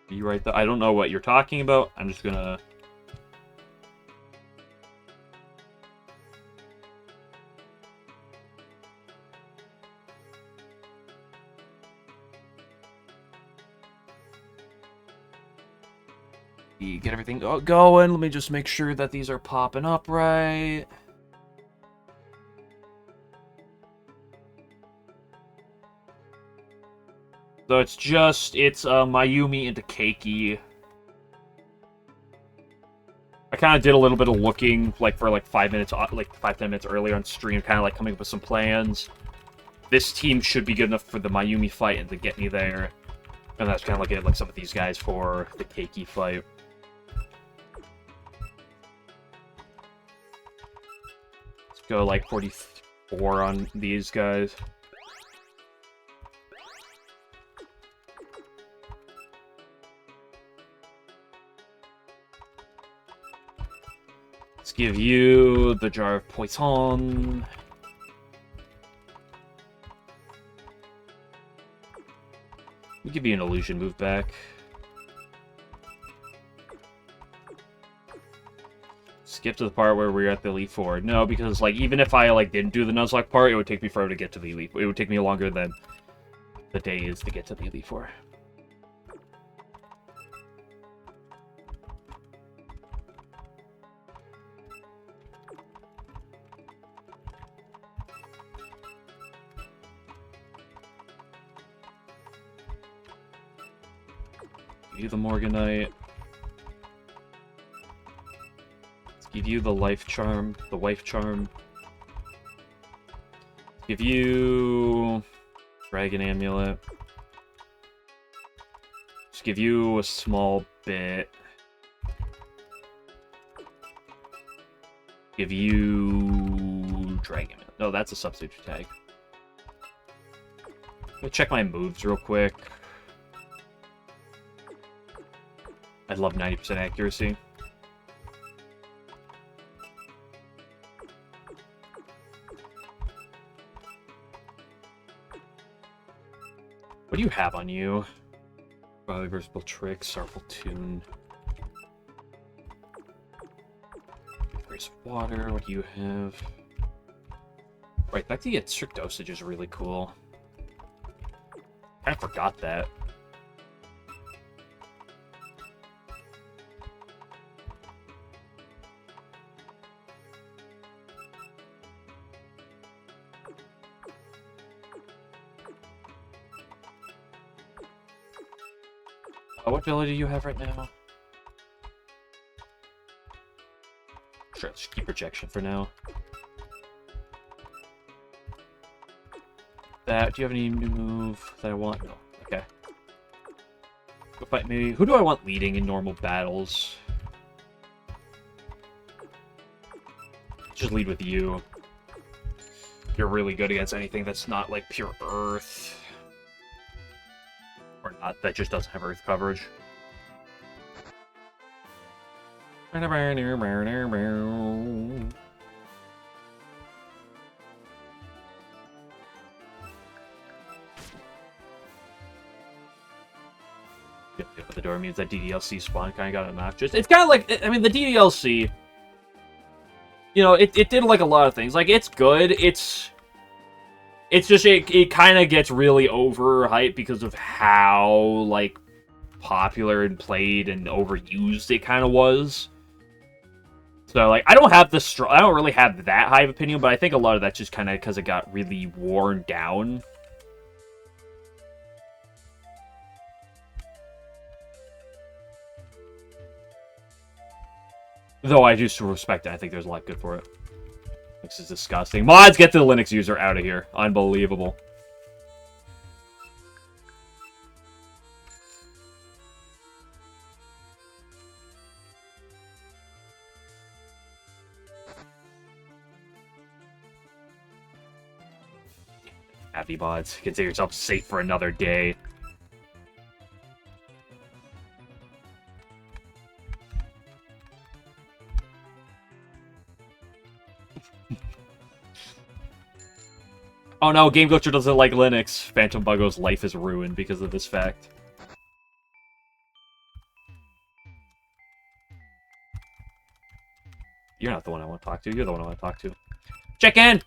You right there. I don't know what you're talking about. I'm just gonna... get everything going. Let me just make sure that these are popping up right. So it's Mayumi into Keiki. I kind of did a little bit of looking, like, for, like, 5 minutes, like, 5-10 minutes earlier on stream, kind of, like, coming up with some plans. This team should be good enough for the Mayumi fight and to get me there. And that's kind of looking at, like, some of these guys for the Keiki fight. Let's go, like, 44 on these guys. Let's give you the Jar of Poison. We'll give you an illusion move back. Skip to the part where we're at the Elite Four. No, because, like, even if I, like, didn't do the Nuzlocke part, it would take me forever to get to the Elite Four. It would take me longer than the day is to get to the Elite Four. Give you the Morganite. Let's give you the Life Charm, the Wife Charm. Give you Dragon Amulet. Just give you a small bit. Give you Dragon. No, that's a substitute tag. Let me check my moves real quick. I'd love 90% accuracy. What do you have on you? Probably Versatile Trick, Sarple Tune. There's water, what do you have? Right, back to get strict dosage is really cool. I forgot that. What ability do you have right now? Sure, let's keep rejection for now. Do you have any new move that I want? No. Okay. Go fight me. Who do I want leading in normal battles? Just lead with you. You're really good against anything that's not like pure earth. Or not, that just doesn't have earth coverage. But the door means that DDLC spawn kind of got obnoxious. It's kind of like, I mean, the DDLC, you know, it did like a lot of things. Like, it's good. It's just, it kind of gets really overhyped because of how, like, popular and played and overused it kind of was. So, like, I don't really have that high of opinion, but I think a lot of that's just kind of because it got really worn down. Though I do still respect it. I think there's a lot good for it. This is disgusting. Mods, get the Linux user out of here. Unbelievable. Happy mods. Consider yourself safe for another day. Oh no, Game Glitcher doesn't like Linux. Phantom Buggo's life is ruined because of this fact. You're not the one I want to talk to. You're the one I want to talk to. Check in!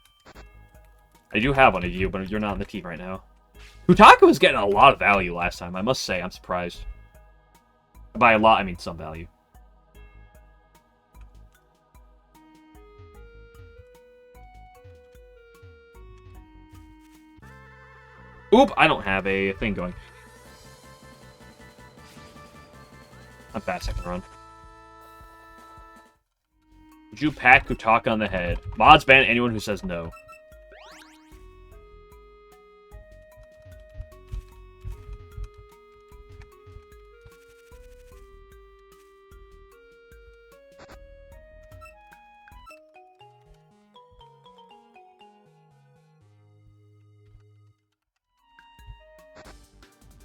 I do have one of you, but you're not on the team right now. Touhou was getting a lot of value last time. I must say, I'm surprised. By a lot, I mean some value. Oop, I don't have a thing going. I'm fast, I can run. Would you pat Touhou on the head? Mods ban anyone who says no.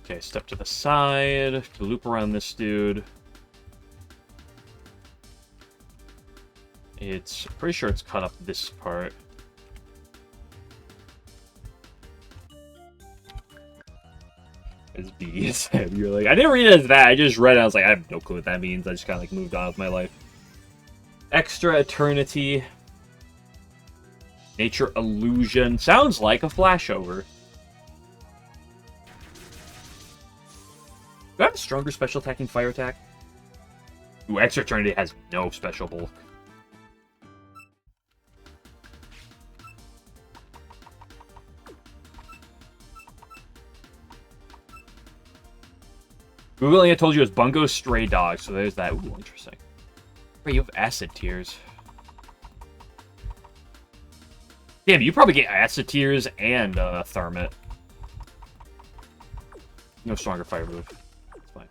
Okay, step to the side to loop around this dude. It's pretty sure it's cut up this part. It's B. You're like, I didn't read it as that. I just read it. I was like, I have no clue what that means. I just kind of like moved on with my life. Extra Eternity. Nature Illusion. Sounds like a flashover. Do I have a stronger special attacking fire attack? Ooh, Extra Eternity has no special bulk. Googling it told you it was Bungo Stray Dog, so there's that. Ooh, interesting. Wait, you have Acid Tears. Damn, you probably get Acid Tears and Thermit. No stronger fire move. It's fine.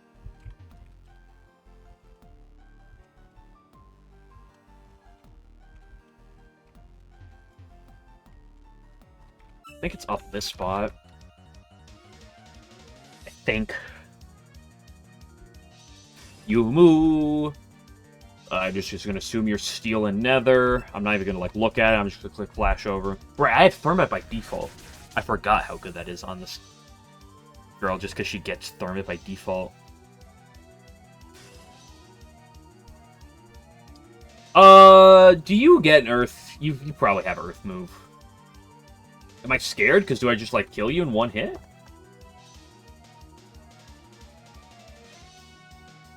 I think it's up this spot. I think. You moo. I'm just gonna assume you're steel and nether. I'm not even gonna like look at it. I'm just gonna click flash over. Right, I have Thermit by default. I forgot how good that is on this girl just because she gets Thermit by default. Do you get an Earth? You probably have Earth move. Am I scared? Because do I just like kill you in one hit?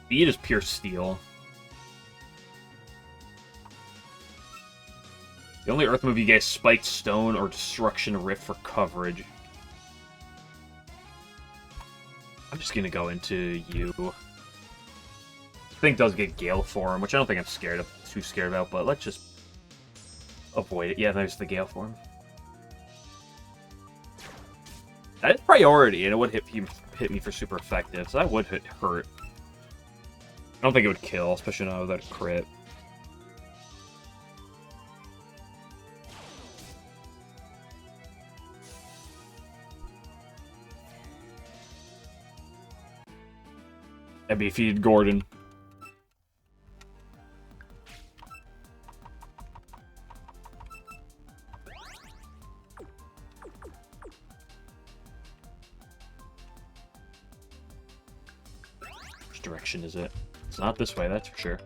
Speed is pure steel. The only Earth move you get is Spiked Stone or Destruction Rift for coverage. I'm just gonna go into you. This thing does get Gale Form, which I don't think I'm too scared about, but let's just avoid it. Yeah, there's the Gale Form. That is priority, and it would hit me for super effective, so that would hurt. I don't think it would kill, especially not without a crit. That'd be if you Gordon. Which direction is it? It's not this way, that's for sure.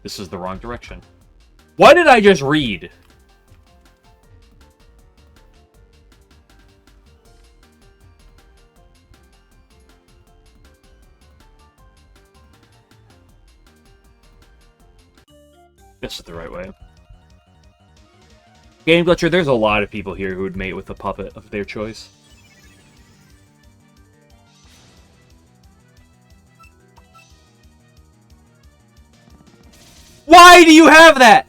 This is the wrong direction. What did I just read? This is the right way. Game Glitcher, there's a lot of people here who would mate with a puppet of their choice. Why do you have that?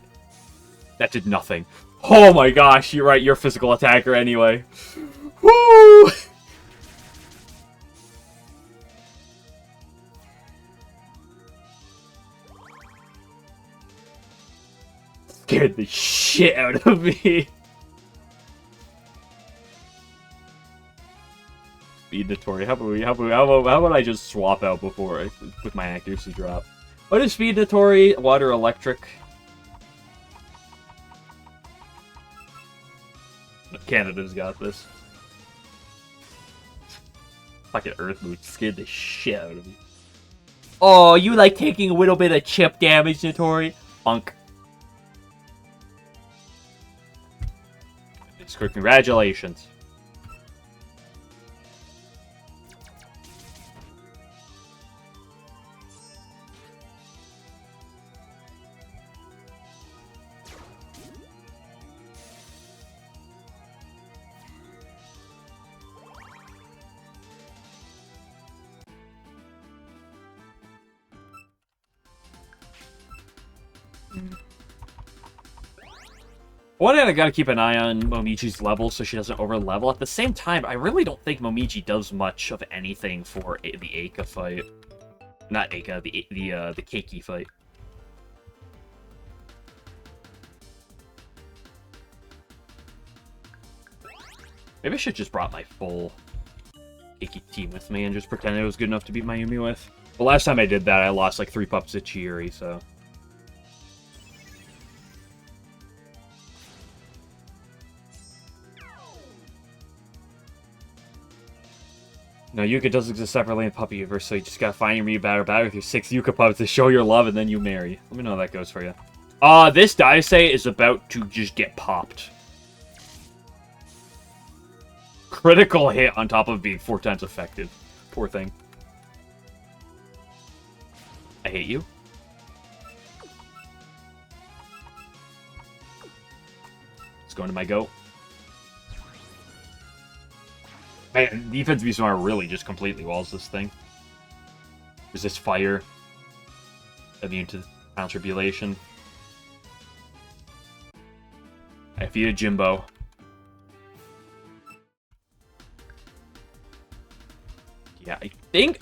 That did nothing. Oh my gosh, you're right, you're a physical attacker anyway. Woo! Scared the shit out of me. Speed Notori. How about I just swap out before with my accuracy drop? What is Speed Notori? Water Electric. Canada's got this. Fucking Earth move scared the shit out of me. Oh, you like taking a little bit of chip damage, Notori? Funk. It's good. Congratulations. One hand, I gotta keep an eye on Momiji's level so she doesn't over-level. At the same time, I really don't think Momiji does much of anything for the Eika fight. Not Eika, the Keiki fight. Maybe I should just brought my full Keiki team with me and just pretend it was good enough to beat Mayumi with. The last time I did that, I lost like 3 pups to Chiiri, so... No, Yuka does exist separately in Puppy Universe, so you just gotta find your Mew battle with your 6 Yuka pups to show your love, and then you marry. Let me know how that goes for you. This Daisei is about to just get popped. Critical hit on top of being 4 times effective. Poor thing. I hate you. Let's go into my goat. Man, defense be smart really just completely walls this thing. Resist fire. Immune to counter-tribulation. I feed a Jimbo. Yeah,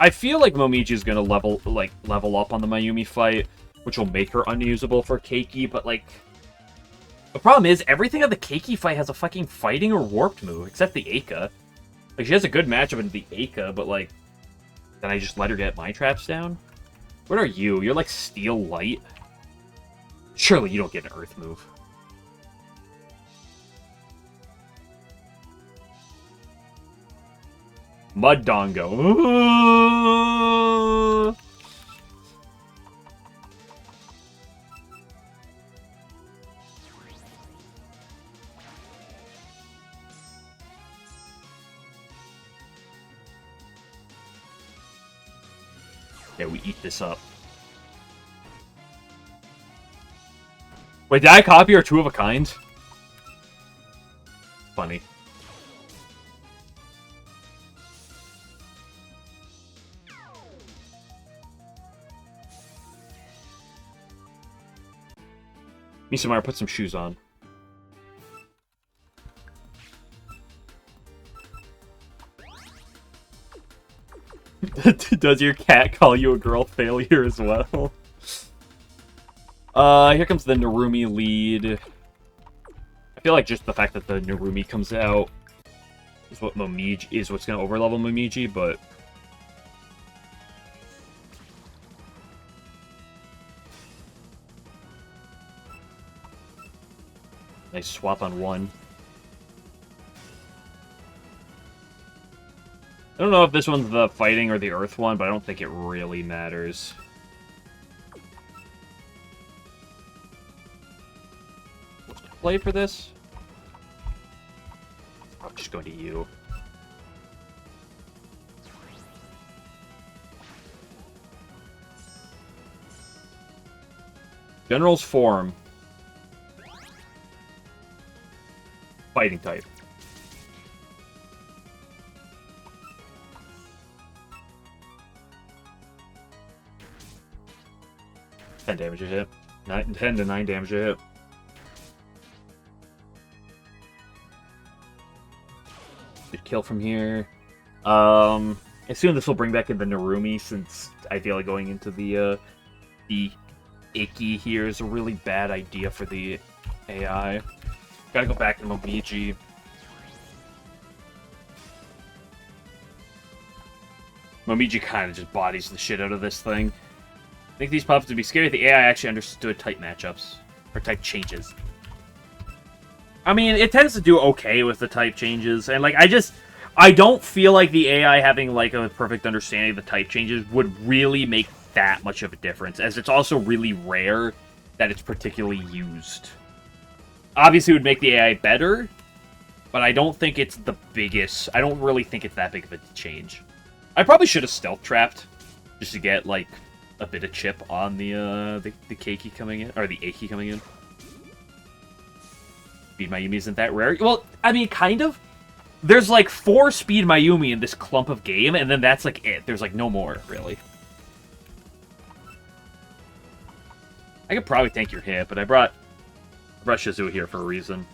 I feel like Momiji is gonna level up on the Mayumi fight, which will make her unusable for Keiki, but like the problem is everything on the Keiki fight has a fucking fighting or warped move, except the Eika. Like, she has a good matchup in the Eika, but, like, then I just let her get my traps down? What are you? You're, like, Steel Light? Surely you don't get an Earth move. Mud Dongo. Yeah, we eat this up. Wait, did I copy our 2 of a kind? Funny. Misamara, put some shoes on. Does your cat call you a girl failure as well? Here comes the Narumi lead. I feel like just the fact that the Narumi comes out is what's gonna overlevel Momiji, but nice swap on 1. I don't know if this one's the fighting or the earth one, but I don't think it really matters. What's the play for this? I'm just going to you. General's form. Fighting type. $10 damage a hit. 10 to 9 damage a hit. Good kill from here. I assume this will bring back in the Narumi, since I feel like going into the Iki here is a really bad idea for the AI. Gotta go back to Momiji. Momiji kind of just bodies the shit out of this thing. I think these pups would be scary if the AI actually understood type matchups. Or type changes. I mean, it tends to do okay with the type changes. And, like, I don't feel like the AI having, like, a perfect understanding of the type changes would really make that much of a difference, as it's also really rare that it's particularly used. Obviously, it would make the AI better, but I don't think it's the biggest. I don't really think it's that big of a change. I probably should have stealth trapped just to get like a bit of chip on the Keiki coming in, or the Aki coming in. Speed Mayumi isn't that rare. Well, I mean, kind of. There's like 4 Speed Mayumi in this clump of game, and then that's like it. There's like no more, really. I could probably tank your hit, but I brought Shizu here for a reason.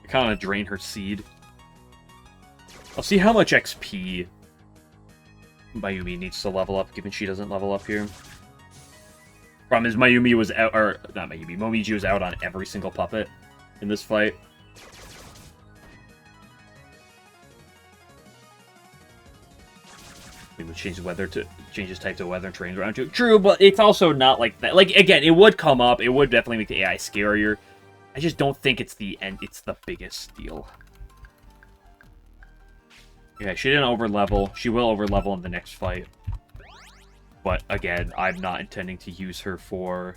I kind of drain her seed. I'll see how much XP Mayumi needs to level up, given she doesn't level up here. Problem is, Mayumi was out, or not Mayumi, Momiji was out on every single puppet in this fight. Maybe we'll change the weather to changes type to weather and trains around you. True, but it's also not like that. Like again, it would come up. It would definitely make the AI scarier. I just don't think it's the end. It's the biggest deal. Yeah, she didn't overlevel. She will overlevel in the next fight. But again, I'm not intending to use her for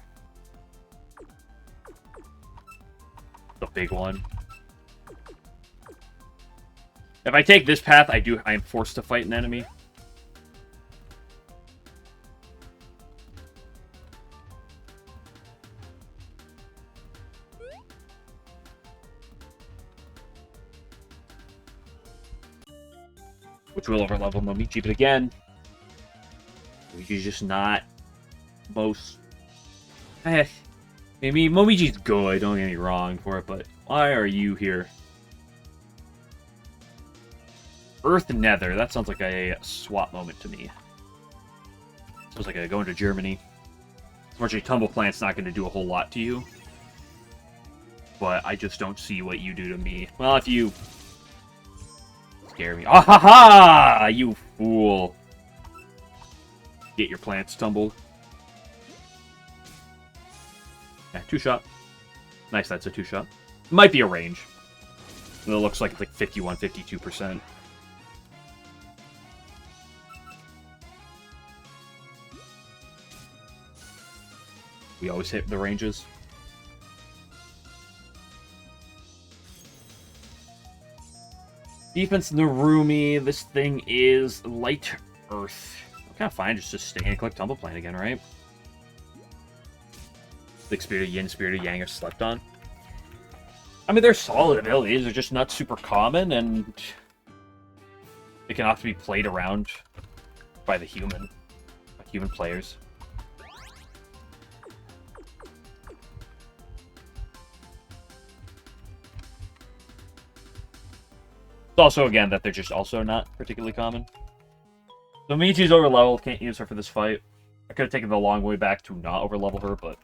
the big one. If I take this path, I am forced to fight an enemy. Which will overlevel Momiji, but again, Momiji's just not most... Maybe Momiji's good, don't get me wrong for it, but why are you here? Earth Nether, that sounds like a swap moment to me. Sounds like going to Germany. Unfortunately, Tumble Plant's not going to do a whole lot to you. But I just don't see what you do to me. Well, if you... scare me. Ah ha ha! You fool. Get your plants tumbled. Yeah, 2-shot. Nice, that's a 2-shot. Might be a range. It looks like it's like 51, 52%. We always hit the ranges. Defense Narumi, this thing is Light Earth. Kind of fine, just to stay and click Tumble Plant again, right? Big Spirit of Yin, Spirit of Yang are slept on. I mean, they're solid abilities, they're just not super common, and they can often be played around by the human players. It's also, again, that they're just also not particularly common. So Michi's overleveled, can't use her for this fight. I could have taken the long way back to not overlevel her, but...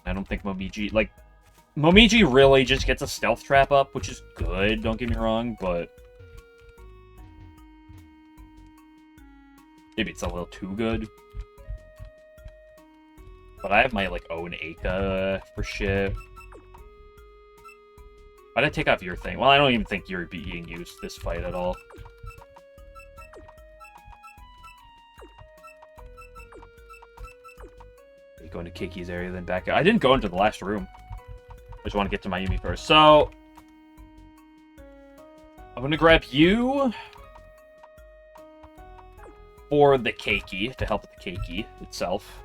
I don't think Momiji... Like, Momiji really just gets a stealth trap up, which is good, don't get me wrong, but... maybe it's a little too good. But I have my, like, own Aka for shit. Why'd I take off your thing? Well, I don't even think you're being used this fight at all. You go into Kiki's area, then back out. I didn't go into the last room. I just want to get to Mayumi first. So, I'm going to grab you for the Keiki, to help with the Keiki itself.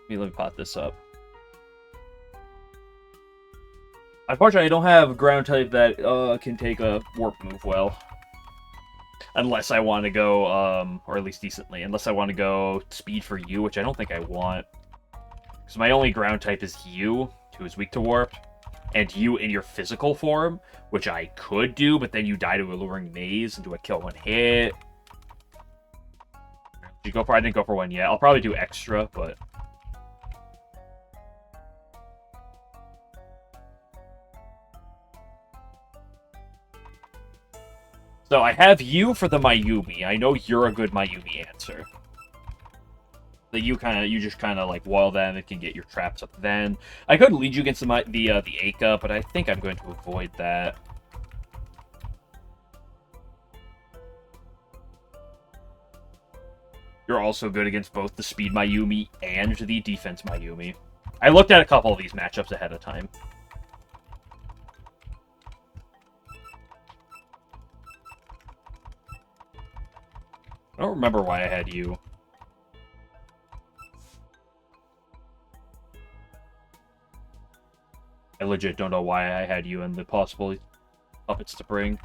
Let me pot this up. Unfortunately, I don't have a ground type that can take a warp move well. Unless I want to go, or at least decently, unless I want to go speed for you, which I don't think I want. Because my only ground type is you, who is weak to warp, and you in your physical form, which I could do, but then you die to a Alluring Maze and do a kill one hit. Did you go for? I didn't go for one yet. I'll probably do extra, but... So I have you for the Mayumi. I know you're a good Mayumi answer. that you just kind of like wall them and can get your traps up. Then I could lead you against the Aka, but I think I'm going to avoid that. You're also good against both the speed Mayumi and the defense Mayumi. I looked at a couple of these matchups ahead of time. I don't remember why I had you. I legit don't know why I had you and the possible puppets to bring.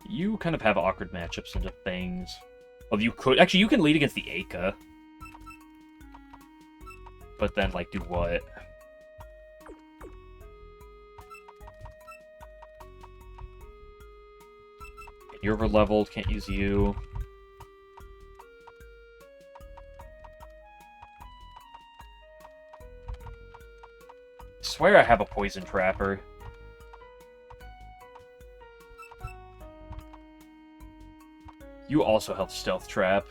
You kind of have awkward matchups into things. Well, you could... Actually, you can lead against the Aka. But then, like, do what? You're over-leveled, can't use you. I swear I have a Poison Trapper. You also have Stealth Trap.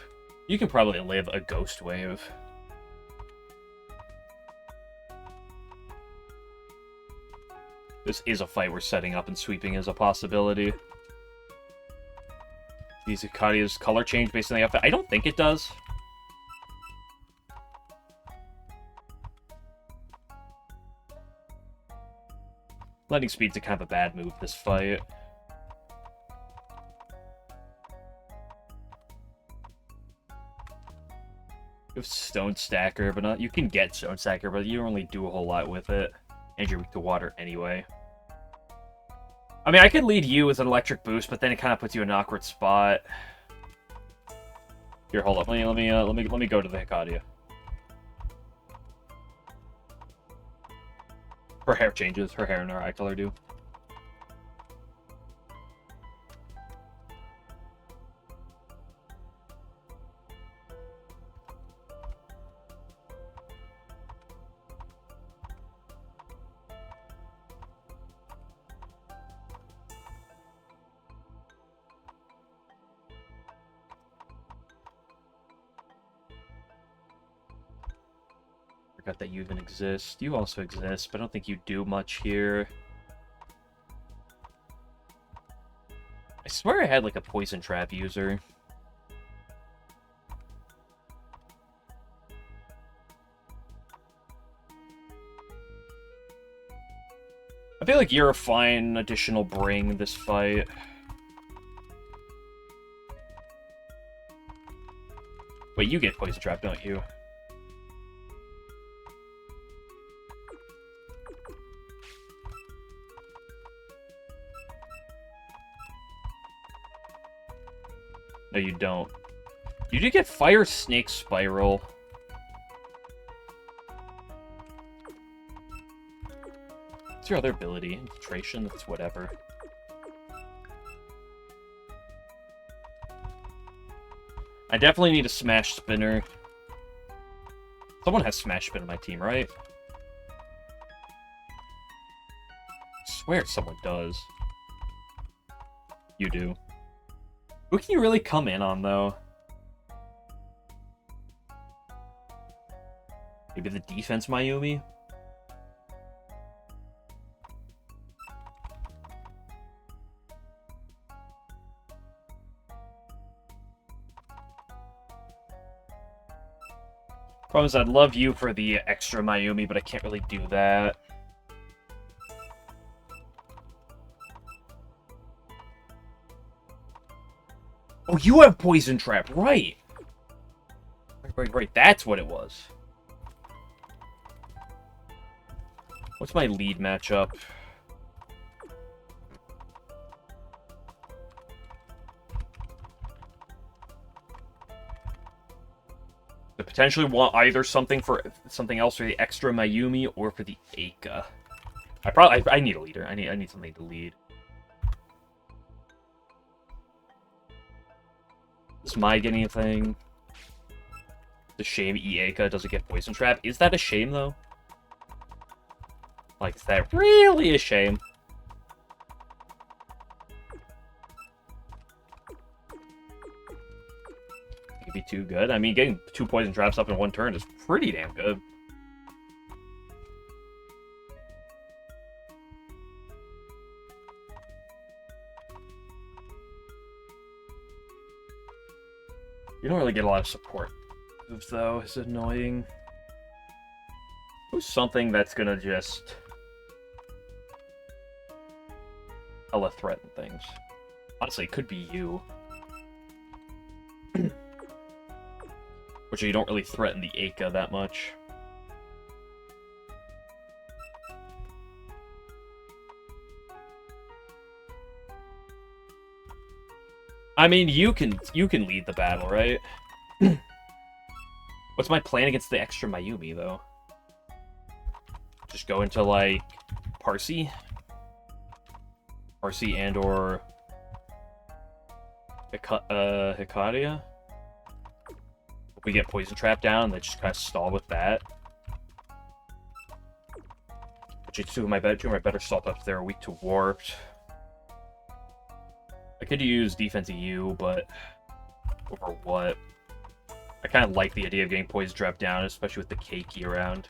You can probably live a Ghost Wave. This is a fight where setting up and sweeping is a possibility. These Akadia's color change based on the outfit. I don't think it does. Lightning Speed's a kind of a bad move this fight. You have Stone Stacker, but not. You can get Stone Stacker, but you don't really do a whole lot with it. And you're weak to water anyway. I mean, I could lead you with an electric boost, but then it kind of puts you in an awkward spot. Here, hold up. Let me go to the Hikadia. Her hair changes. Her hair and her eye color do. Forgot that you even exist. You also exist, but I don't think you do much here. I swear I had like a Poison Trap user. I feel like you're a fine additional bring this fight. Wait, you get Poison Trap, don't you? No, you don't. You did get Fire Snake Spiral. What's your other ability? Infiltration? That's whatever. I definitely need a Smash Spinner. Someone has Smash Spin on my team, right? I swear someone does. You do. Who can you really come in on, though? Maybe the defense Mayumi? Problem is, I'd love you for the extra Mayumi, but I can't really do that. Oh, you have Poison Trap, right! Right, that's what it was. What's my lead matchup? I potentially want either something else for the extra Mayumi or for the Aka. I need a leader. I need something to lead. Does Mai get anything? It's a shame Aka doesn't get Poison Trap. Is that a shame, though? Like, is that really a shame? too good. I mean, getting 2 poison traps up in 1 turn is pretty damn good. You don't really get a lot of support moves, though. It's annoying. Who's something that's gonna just hella threaten things? Honestly, it could be you. Which you don't really threaten the Aka that much. I mean, you can lead the battle, right? What's my plan against the extra Mayumi, though? Just go into, like, Parsi? Parsi and or Hikaria? We get Poison Trap down, and they just kind of stall with that. Which two of my better salt ups there are weak to Warped. I could use Defense EU, but over what? I kind of like the idea of getting Poison Trap down, especially with the Keiki around.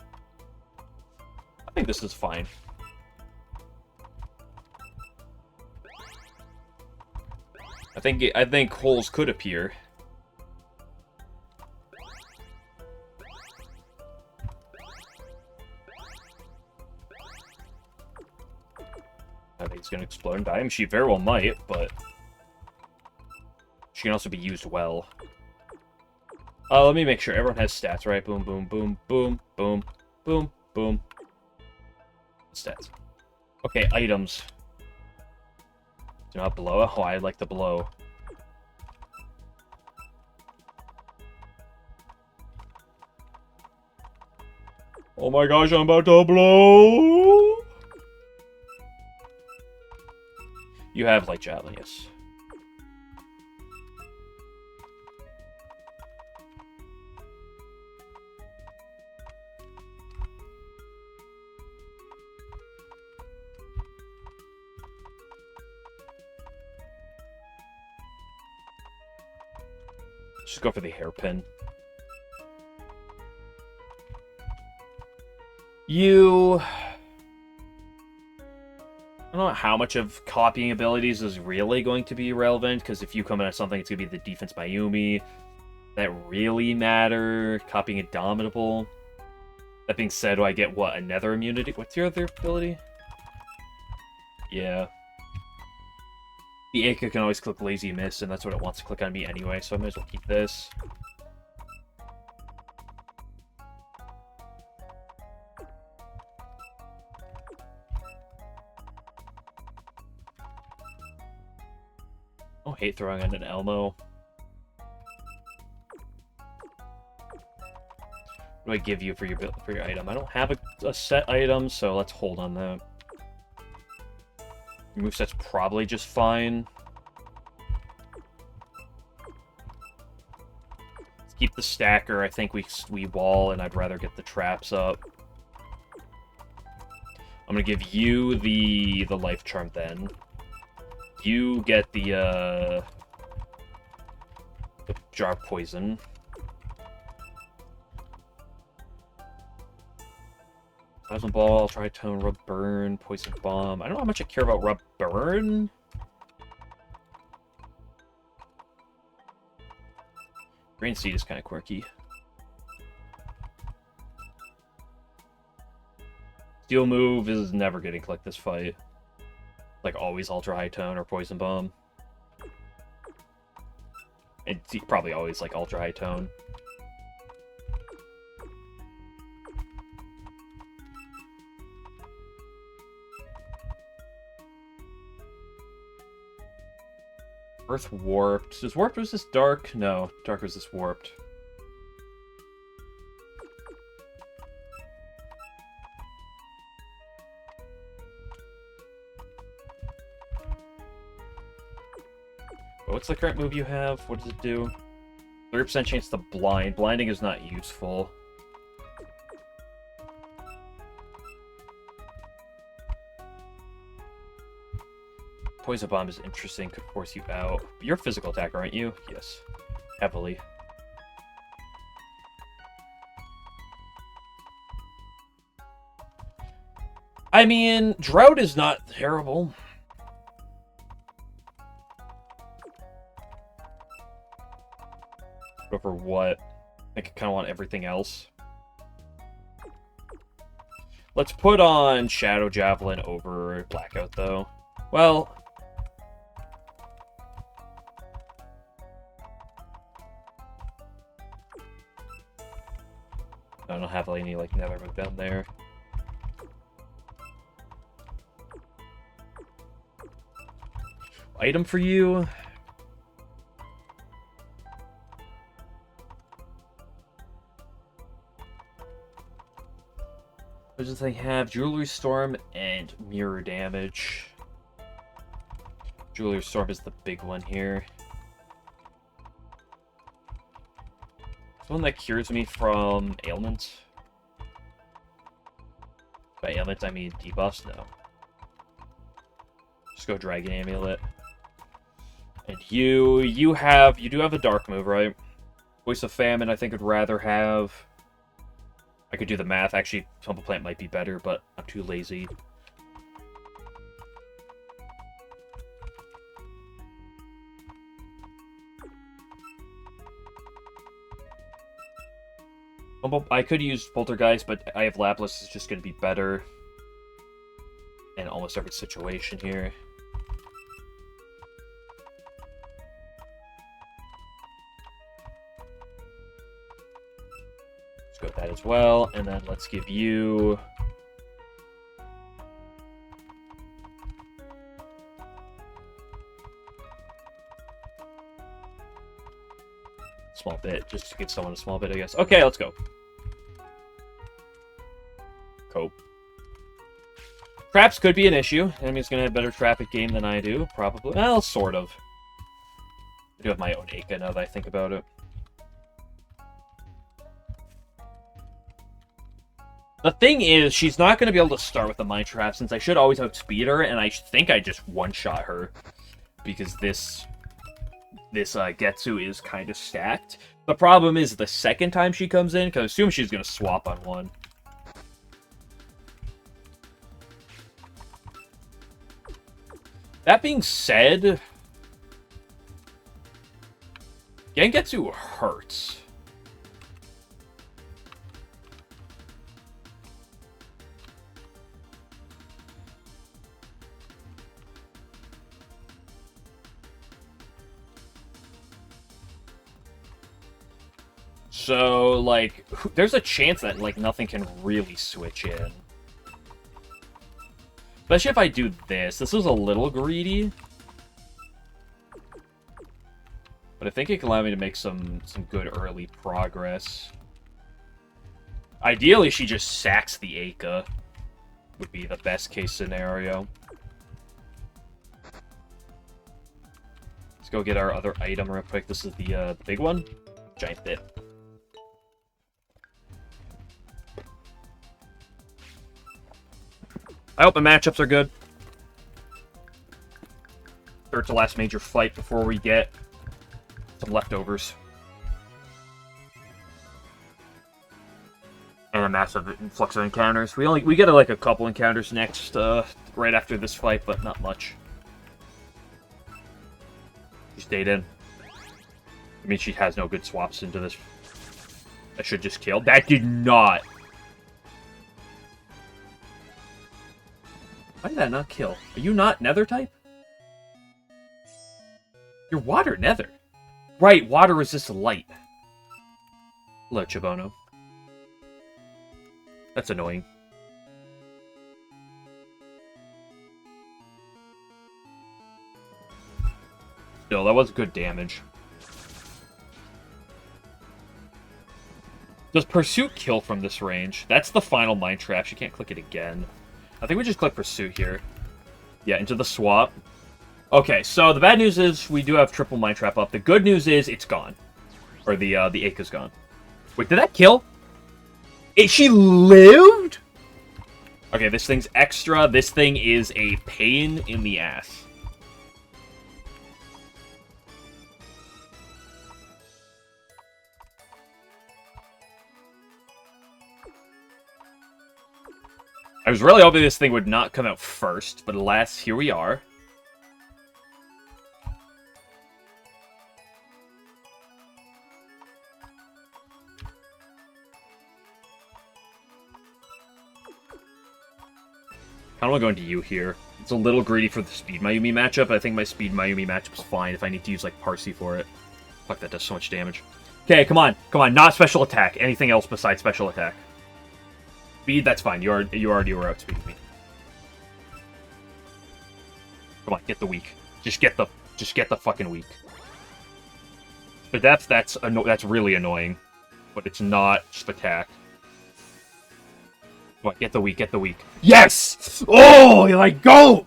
I think this is fine. I think holes could appear. I think it's going to explode and die. I mean, she very well might, but she can also be used well. Let me make sure everyone has stats, right? Boom, boom, boom, boom, boom, boom, boom. Stats. Okay, items. Do not blow. Oh, I like the blow. Oh my gosh, I'm about to blow! You have light javelin, yes. Just go for the hairpin. I don't know how much of copying abilities is really going to be relevant, because if you come in at something, it's going to be the defense Mayumi. That really matter. Copying Indomitable. That being said, do I get, what, another immunity? What's your other ability? Yeah. The Aka can always click Lazy Miss, and that's what it wants to click on me anyway, so I might as well keep this. I don't hate throwing in an Elmo. What do I give you for your item? I don't have a set item, so let's hold on that. Your moveset's probably just fine. Let's keep the stacker. I think we wall, and I'd rather get the traps up. I'm gonna give you the life charm then. You get the jar of poison. Plasma ball, Tri-Tone, Rub Burn, Poison Bomb. I don't know how much I care about Rub Burn. Green Seed is kind of quirky. Steel move is never getting clicked this fight. Like always Ultra High Tone or Poison Bomb. And probably always like Ultra High Tone. Earth Warped. Is Warped was this Dark? No, Dark was this Warped. What's the current move you have? What does it do? 30% chance to blind. Blinding is not useful. Poison Bomb is interesting, could force you out. You're a physical attacker, aren't you? Yes. Heavily. I mean, Drought is not terrible. Go for what? I think I kind of want everything else. Let's put on Shadow Javelin over Blackout, though. Well... I don't have any, like, Nether move down there. Item for you. What does they have? Jewelry Storm and Mirror Damage. Jewelry Storm is the big one here. It's one that cures me from ailments. By ailments, I mean debuffs? No. Just go Dragon Amulet. And you do have a dark move, right? Voice of Famine, I think I'd rather have. I could do the math. Actually, Tumble Plant might be better, but I'm too lazy. I could use Poltergeist, but I have Lapras. It's just going to be better in almost every situation here. Let's go with that as well, and then let's give you... small bit, just to give someone a small bit, I guess. Okay, let's go. Cope. Traps could be an issue. Enemy's gonna have better traffic game than I do, probably. Well, sort of. I do have my own Aka now that I think about it. The thing is, she's not going to be able to start with the Mind Trap, since I should always outspeed her, and I think I just one-shot her. Because this Getsu is kind of stacked. The problem is the second time she comes in, because I assume she's going to swap on one. That being said, Gengetsu hurts. So, like, there's a chance that, like, nothing can really switch in. Especially if I do this. This is a little greedy. But I think it can allow me to make some good early progress. Ideally, she just sacks the Aka. Would be the best case scenario. Let's go get our other item real quick. This is the big one. Giant bit. I hope the matchups are good. Third to last major fight before we get some leftovers. And a massive influx of encounters. We get like a couple encounters next, right after this fight, but not much. She stayed in. I mean, she has no good swaps into this. I should just kill. That did not. Why did that not kill? Are you not Nether type? You're water Nether. Right, water resists light. Hello, Chibono. That's annoying. Still, that was good damage. Does Pursuit kill from this range? That's the final Mind Trap. You can't click it again. I think we just click Pursuit here. Yeah, into the swap. Okay, so the bad news is we do have triple Mind Trap up. The good news is it's gone. Or the Aka's gone. Wait, did that kill? She lived? Okay, this thing's extra. This thing is a pain in the ass. I was really hoping this thing would not come out first, but alas, here we are. I don't want to go into you here. It's a little greedy for the Speed Mayumi matchup. I think my Speed Mayumi matchup's fine if I need to use, like, Parsi for it. Fuck, that does so much damage. Okay, come on. Come on, not special attack. Anything else besides special attack. Speed, that's fine. You already were outspeeding me. Come on, get the weak. Just get the fucking weak. But that's really annoying. But it's not just attack. Come on, get the weak, get the weak. Yes! Oh, you're like, go!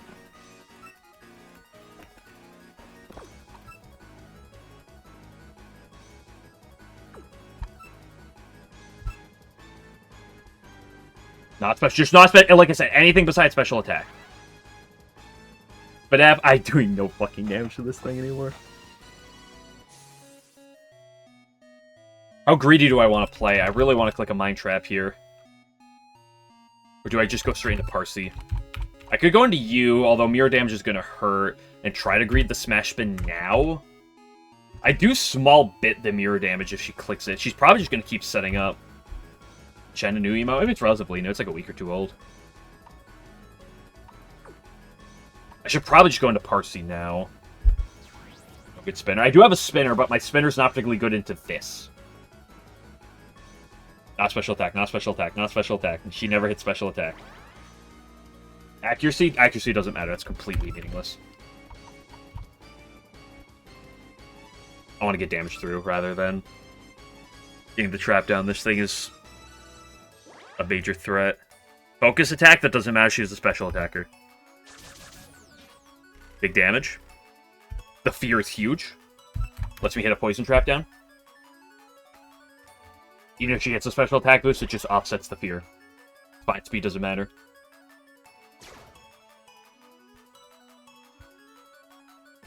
Not special, just not special, like I said, anything besides special attack. But I'm doing no fucking damage to this thing anymore. How greedy do I want to play? I really want to click a Mind Trap here. Or do I just go straight into Parsi? I could go into you, although mirror damage is going to hurt, and try to greed the Smash Spin now. I do small bit the mirror damage if she clicks it. She's probably just going to keep setting up. Chen, a new emote? Maybe it's relatively new. It's like a week or two old. I should probably just go into Parsi now. Good spinner. I do have a spinner, but my spinner's not particularly good into this. Not special attack, not special attack, not special attack. She never hits special attack. Accuracy? Accuracy doesn't matter. That's completely meaningless. I want to get damage through rather than getting the trap down. This thing is a major threat. Focus attack? That doesn't matter. She's a special attacker. Big damage. The fear is huge. Lets me hit a poison trap down. Even if she gets a special attack boost, it just offsets the fear. Fine, speed doesn't matter.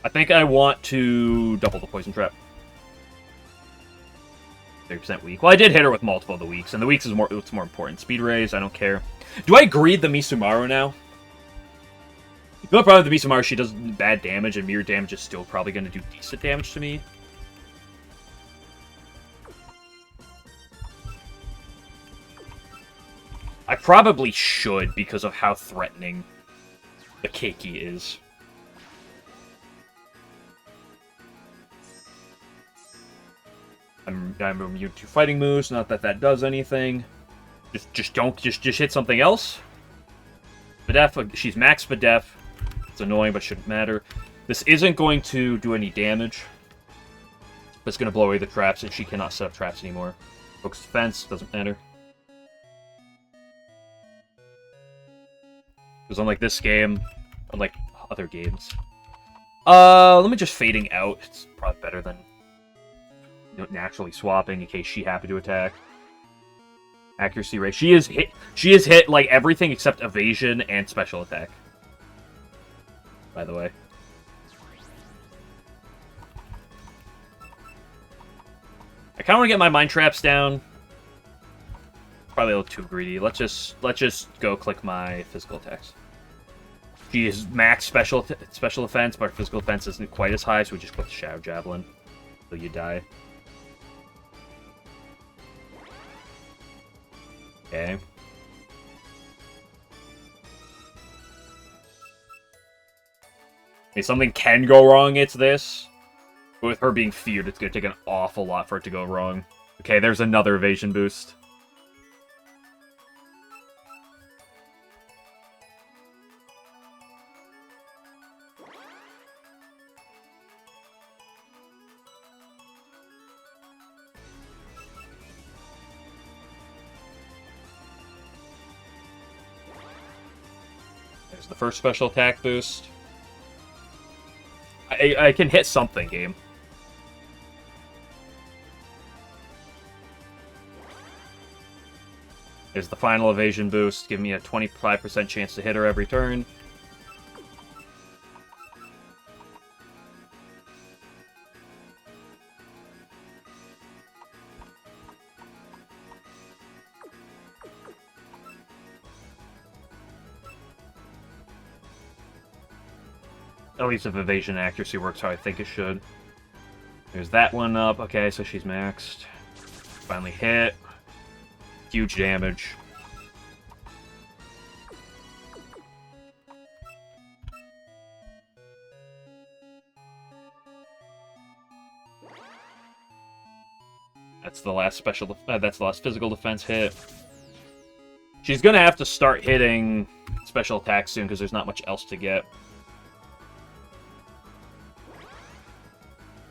I think I want to double the poison trap. 30% weak. Well, I did hit her with multiple of the weaks, and the weaks is what's more important. Speed raise, I don't care. Do I greed the Misumaru now? The problem with the Misumaru, she does bad damage, and mirror damage is still probably going to do decent damage to me. I probably should because of how threatening the Keiki is. I'm immune to fighting moves, not that that does anything. Just hit something else. Spadef, she's max Spadef. It's annoying, but shouldn't matter. This isn't going to do any damage. But it's going to blow away the traps, and she cannot set up traps anymore. Focus defense, doesn't matter. Because unlike this game, unlike other games... let me just fading out. It's probably better than naturally swapping in case she happened to attack. Accuracy rate. She is hit like everything except evasion and special attack. By the way. I kind of want to get my mind traps down. Probably a little too greedy. Let's just go click my physical attacks. She is max special defense, but physical defense isn't quite as high, so we just click the Shadow Javelin until you die. Okay. If something can go wrong, it's this. But with her being feared, it's going to take an awful lot for it to go wrong. Okay, there's another evasion boost. There's the first special attack boost. I can hit something, game. There's the final evasion boost. Give me a 25% chance to hit her every turn. At least if evasion and accuracy works how I think it should. There's that one up. Okay, so she's maxed. Finally hit. Huge damage. That's the last that's the last physical defense hit. She's gonna have to start hitting special attacks soon because there's not much else to get.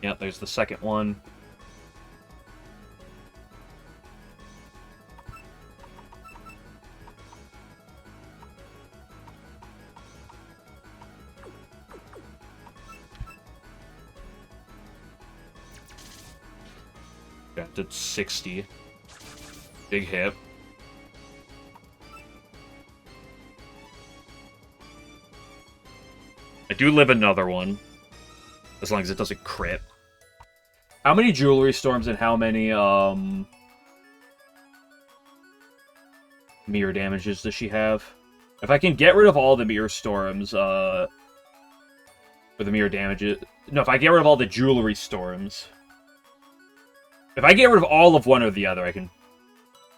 Yep, there's the second one. Got to 60. Big hit. I do live another one. As long as it doesn't crit. How many jewelry storms and how many, mirror damages does she have? If I can get rid of all the mirror storms, or the mirror damages... No, if I get rid of all the jewelry storms... If I get rid of all of one or the other, I can,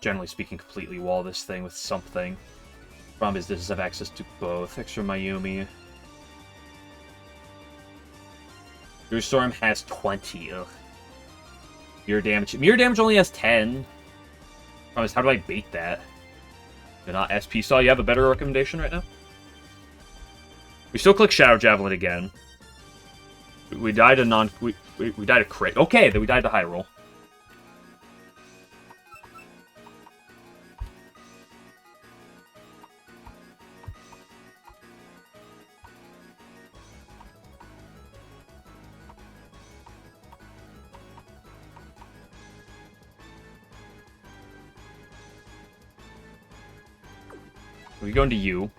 generally speaking, completely wall this thing with something. Problem is, this have access to both. Extra Mayumi. Your Storm has 20. Ugh. Mirror damage. Mirror damage only has 10. Problem is, how do I bait that? You're not SP Saw. You have a better recommendation right now? We still click Shadow Javelin again. We died a non... We died a crit. Okay, then we died a high roll. We go into you.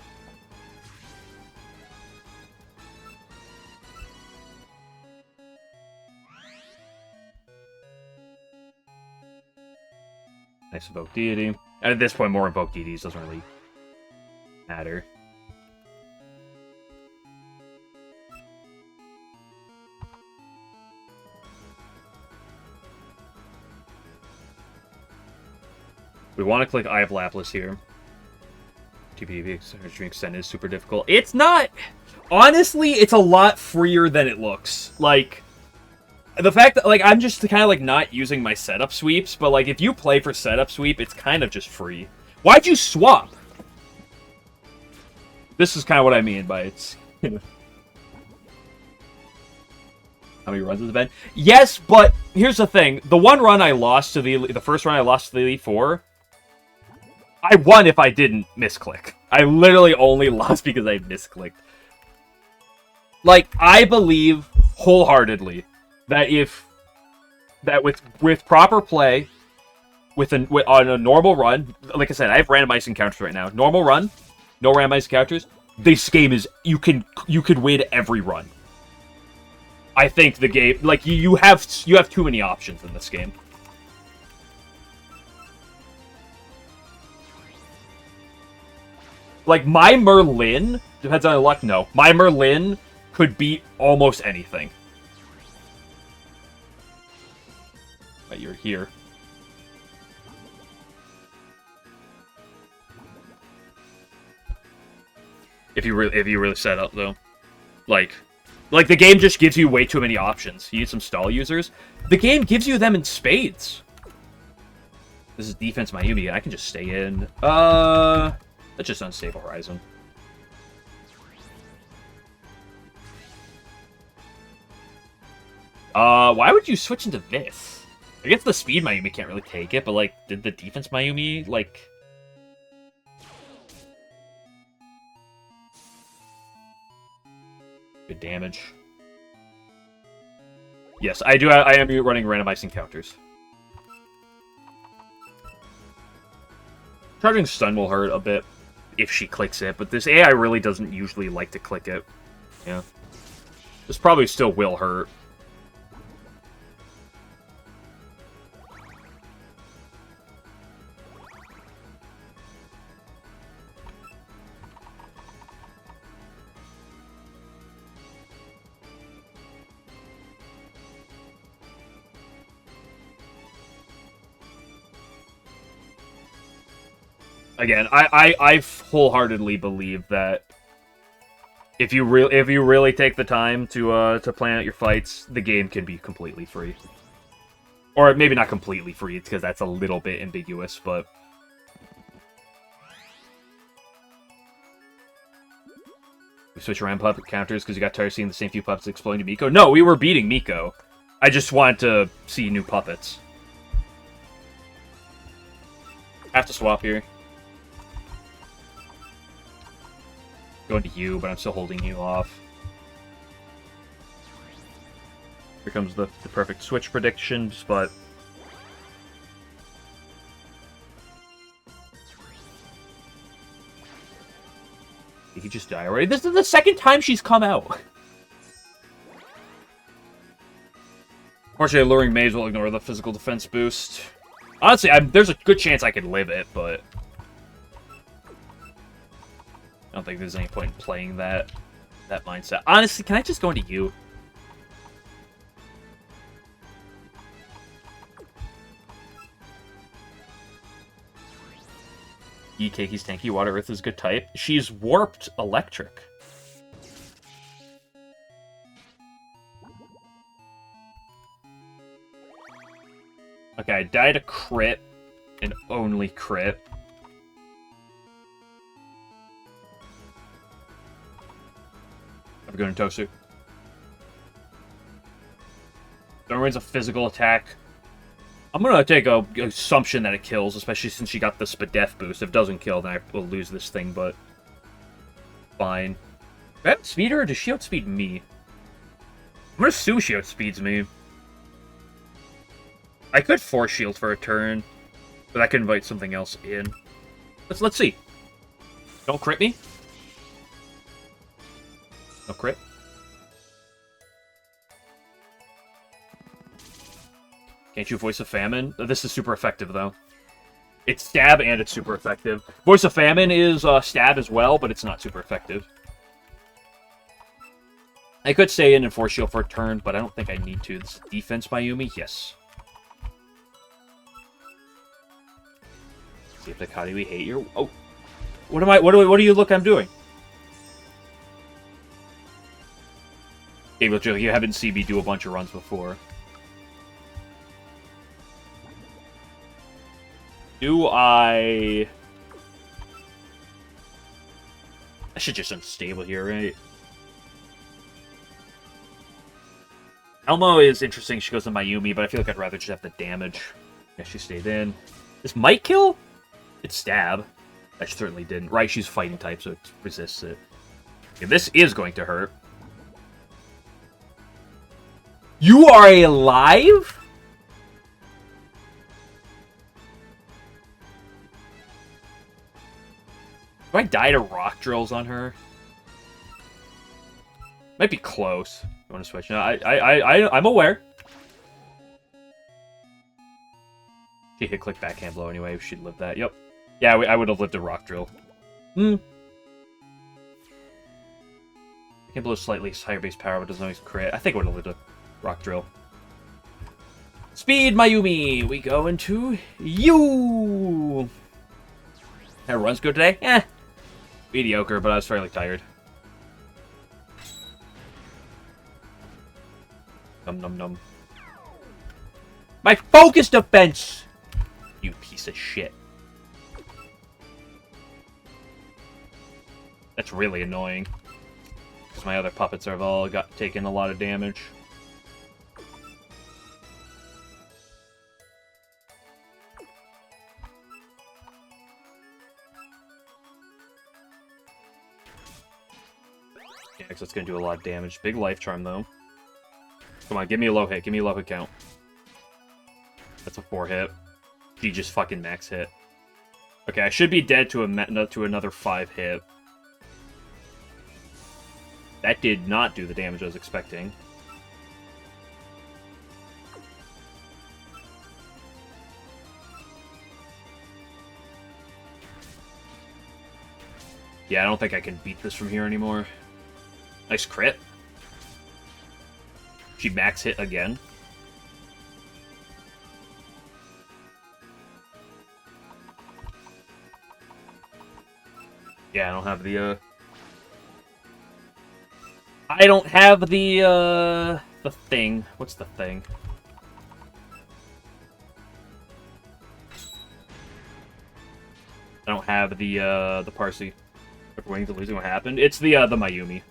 Nice Invoke Deity. And at this point, more Invoke Deities doesn't really matter. We want to click Eye of Lapis here. TPV extend is super difficult. It's not... Honestly, it's a lot freer than it looks. Like, the fact that, like, I'm just kind of, like, not using my setup sweeps, but, like, if you play for setup sweep, it's kind of just free. Why'd you swap? This is kind of what I mean by it's... How many runs has it been? Yes, but here's the thing. The one run I lost to the first run I lost to the Elite Four... I won if I didn't misclick. I literally only lost because I misclicked. Like, I believe wholeheartedly that with proper play, on a normal run, like I said, I have randomized encounters right now. Normal run, no randomized encounters. This game is you could win every run. I think the game, like, you have too many options in this game. Like, my Merlin, depends on the luck, no. My Merlin could beat almost anything. But you're here. If you really set up, though. Like, the game just gives you way too many options. You need some stall users. The game gives you them in spades. This is defense Mayumi. I can just stay in. That's just Unstable Horizon. Why would you switch into this? I guess the speed Mayumi can't really take it, but, like, did the defense Mayumi, like... Good damage. Yes, I am running randomized encounters. Charging stun will hurt a bit if she clicks it, but this AI really doesn't usually like to click it. Yeah. This probably still will hurt. Again, I wholeheartedly believe that if you really take the time to plan out your fights, the game can be completely free. Or maybe not completely free, because that's a little bit ambiguous, but... We switch around puppet counters because you got tired of seeing the same few puppets exploding to Miko? No, we were beating Miko. I just wanted to see new puppets. I have to swap here. Going to you, but I'm still holding you off. Here comes the perfect switch predictions, but... Did he just die already? This is the second time she's come out. Fortunately, Alluring Maze will ignore the physical defense boost. Honestly, there's a good chance I could live it, but... I don't think there's any point in playing that mindset. Honestly, can I just go into you? Keki's tanky. Water Earth is a good type. She's warped electric. Okay, I died a crit, and only crit. I'm going to Tosu. Darwin's a physical attack. I'm going to take a assumption that it kills, especially since she got the Spadef boost. If it doesn't kill, then I will lose this thing, but... Fine. Do I outspeed her, or does she outspeed me? I'm going to assume she outspeeds me. I could Force Shield for a turn, but I could invite something else in. Let's see. Don't crit me. No crit. Can't you Voice of Famine? This is super effective, though. It's stab and it's super effective. Voice of Famine is stab as well, but it's not super effective. I could stay in and Force Shield for a turn, but I don't think I need to. This defense Mayumi? Yes. See if Nakati, we hate your... Oh! What do you look I'm doing? Gabriel Joe, you haven't seen me do a bunch of runs before. Do I should just unstable here, right? Elmo is interesting. She goes to Mayumi, but I feel like I'd rather just have the damage. Yeah, she stayed in. This might kill? It's stab. That certainly didn't. Right, she's fighting type, so it resists it. Okay, this is going to hurt. You are alive? Do I die to rock drills on her? Might be close. You want to switch? No, I'm aware. She hit click backhand blow anyway. She'd live that. Yep. Yeah, I would have lived a rock drill. Backhand blow slightly higher base power, but doesn't always crit. I think I would have lived a rock drill. Speed, Mayumi! We go into you! How runs go today? Eh. Mediocre, but I was fairly tired. Num num num. My focus defense! You piece of shit. That's really annoying. Because my other puppets have all taken a lot of damage. Yeah, because it's going to do a lot of damage. Big life charm, though. Come on, give me a low hit. Give me a low hit count. That's a 4 hit. She just fucking max hit. Okay, I should be dead to another 5 hit. That did not do the damage I was expecting. Yeah, I don't think I can beat this from here anymore. Nice crit. She max hit again. Yeah, I don't have the, I don't have the thing. What's the thing? I don't have the Parsi. If we're waiting to losing what happened. It's the Mayumi.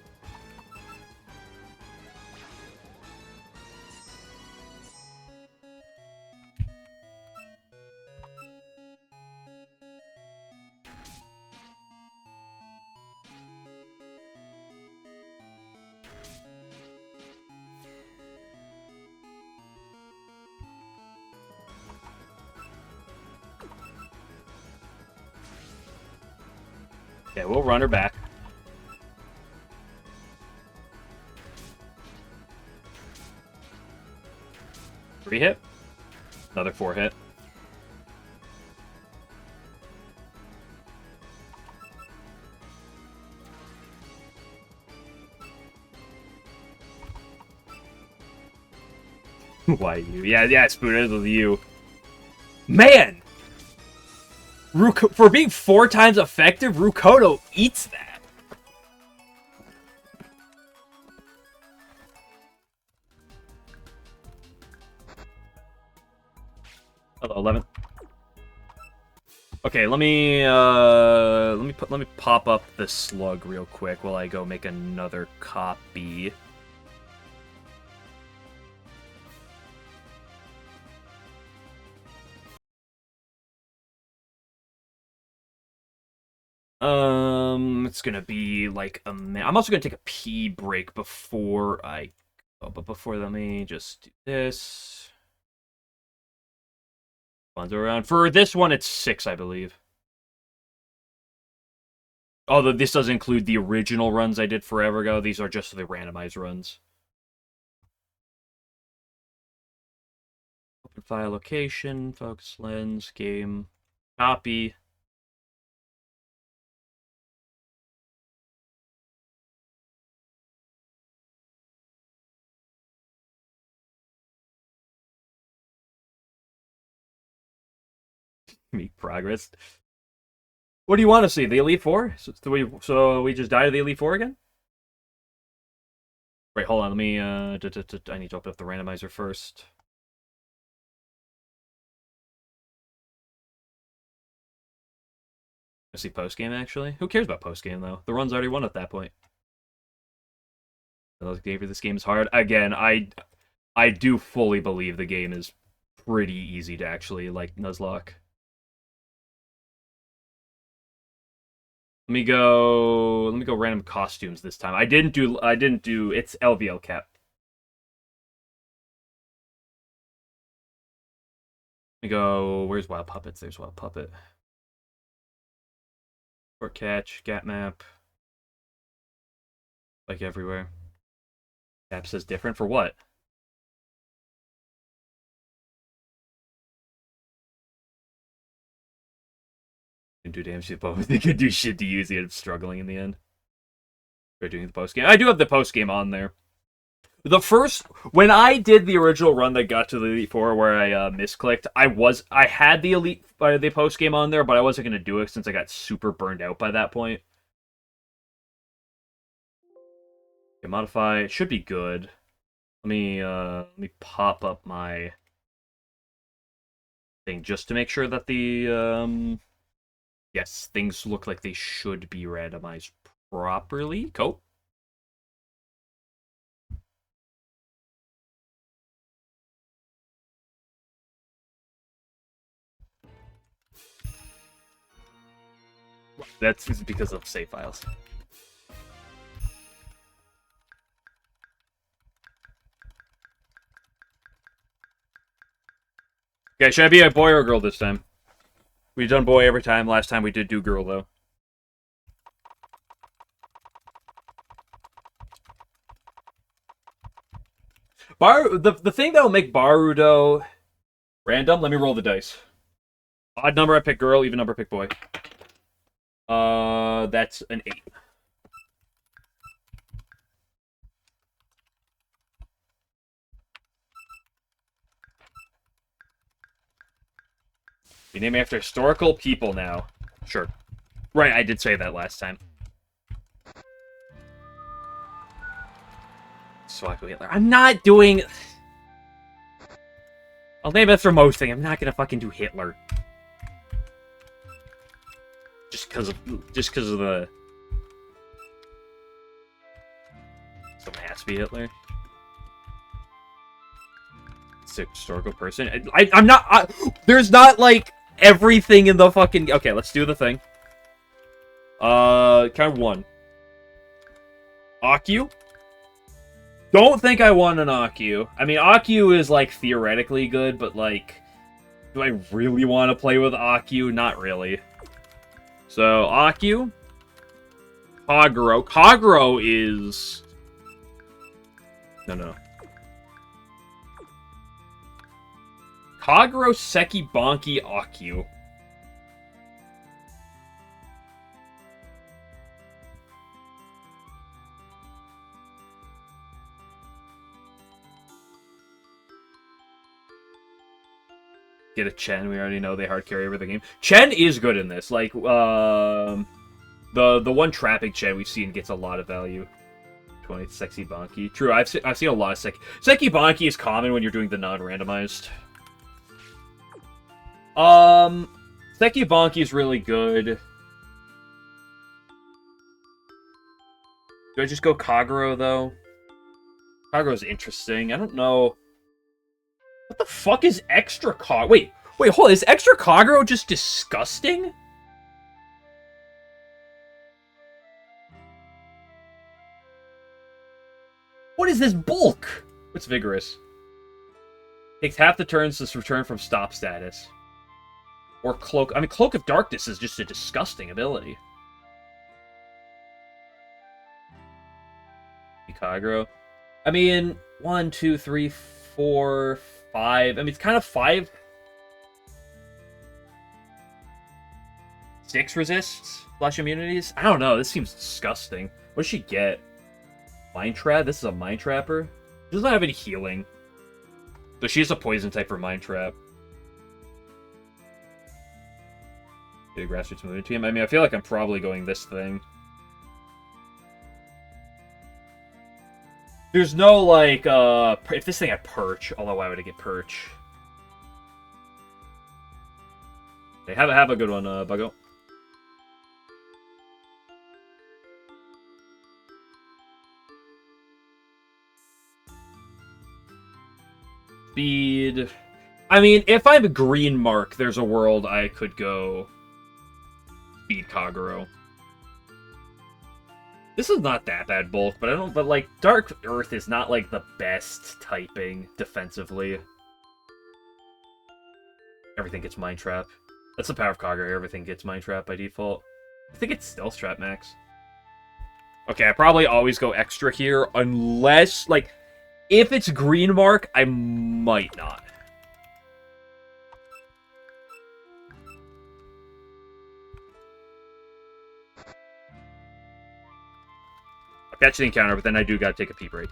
Yeah, we'll run her back. Three hit. Another 4 hit. Why you? Yeah, Spoon, it was you. Man! For being 4 times effective, Rukodo eats that. Hello, 11. Okay, let me pop up the slug real quick while I go make another copy. It's gonna be like a minute. I'm also gonna take a pee break before I go, but before, let me just do this. Funds around. For this one, it's 6, I believe. Although this does include the original runs I did forever ago. These are just the randomized runs. Open file location, focus lens, game, copy. Make progress. What do you want to see? The Elite Four? So we just died of the Elite Four again? Wait, hold on. Let me. I need to open up the randomizer first. I see post game actually. Who cares about post game though? The run's already won at that point. This game is hard. Again, I do fully believe the game is pretty easy to actually like Nuzlocke. Let me go random costumes this time. I didn't do it's LVL cap. Let me go, where's Wild Puppets? There's Wild Puppet. Short catch, gap map. Like everywhere. Cap says different for what? Can do damage to both. They could do shit to use it. I'm struggling in the end. They're doing the post game. I do have the post game on there. The first, when I did the original run that got to the Elite Four where I misclicked, I had the the post game on there, but I wasn't gonna do it since I got super burned out by that point. Okay, modify. It should be good. Let me pop up my thing just to make sure that the yes, things look like they should be randomized properly. Go. That's because of save files. Okay, should I be a boy or a girl this time? We've done boy every time. Last time we did do girl, though. The thing that will make Barudo random, let me roll the dice. Odd number I pick girl, even number I pick boy. That's an 8. You name me after historical people now. Sure. Right, I did say that last time. Swacko Hitler. I'm not doing... I'll name it for most things. I'm not gonna fucking do Hitler. Just because of the... Someone has to be Hitler. It's a historical person. I'm not... there's not, like, everything in the fucking... Okay, let's do the thing. Kind of one. Akyu? Don't think I want an Akyu. I mean, Akyu is, like, theoretically good, but, like... Do I really want to play with Akyu? Not really. So, Akyu. Kagero. Kagero is... No. Kagero, Seki, Banki, Akyu. Get a Chen. We already know they hard carry over the game. Chen is good in this. Like, the one trapping Chen we've seen gets a lot of value. 20 Sexy Banki. True, I've seen a lot of Seki Banki is common when you're doing the non-randomized. Seki Banki is really good. Do I just go Kagero, though? Kagero's interesting. I don't know. What the fuck is extra Kagero? Wait, hold on. Is extra Kagero just disgusting? What is this bulk? What's vigorous? Takes half the turns to return from stop status. Or cloak. I mean, Cloak of Darkness is just a disgusting ability. Kagero. I mean, 1, 2, 3, 4, 5. I mean, it's kind of 5. 6 resists flash immunities. I don't know. This seems disgusting. What does she get? Mind Trap? This is a Mind Trapper? She doesn't have any healing. So she's a poison type for Mind Trap. Get a Grassroots Movement Team. I mean, I feel like I'm probably going this thing. There's no, like, if this thing had Perch, although why would it get Perch? They have a good one, Buggo. Speed. I mean, if I'm a green mark, there's a world I could go Speed Kagero. This is not that bad bulk, but like, Dark Earth is not, like, the best typing defensively. Everything gets Mind Trap. That's the power of Kagero, everything gets Mind Trap by default. I think it's Stealth Trap max. Okay, I probably always go extra here, unless, like, if it's green mark, I might not. Catch the encounter, but then I do gotta take a pee break.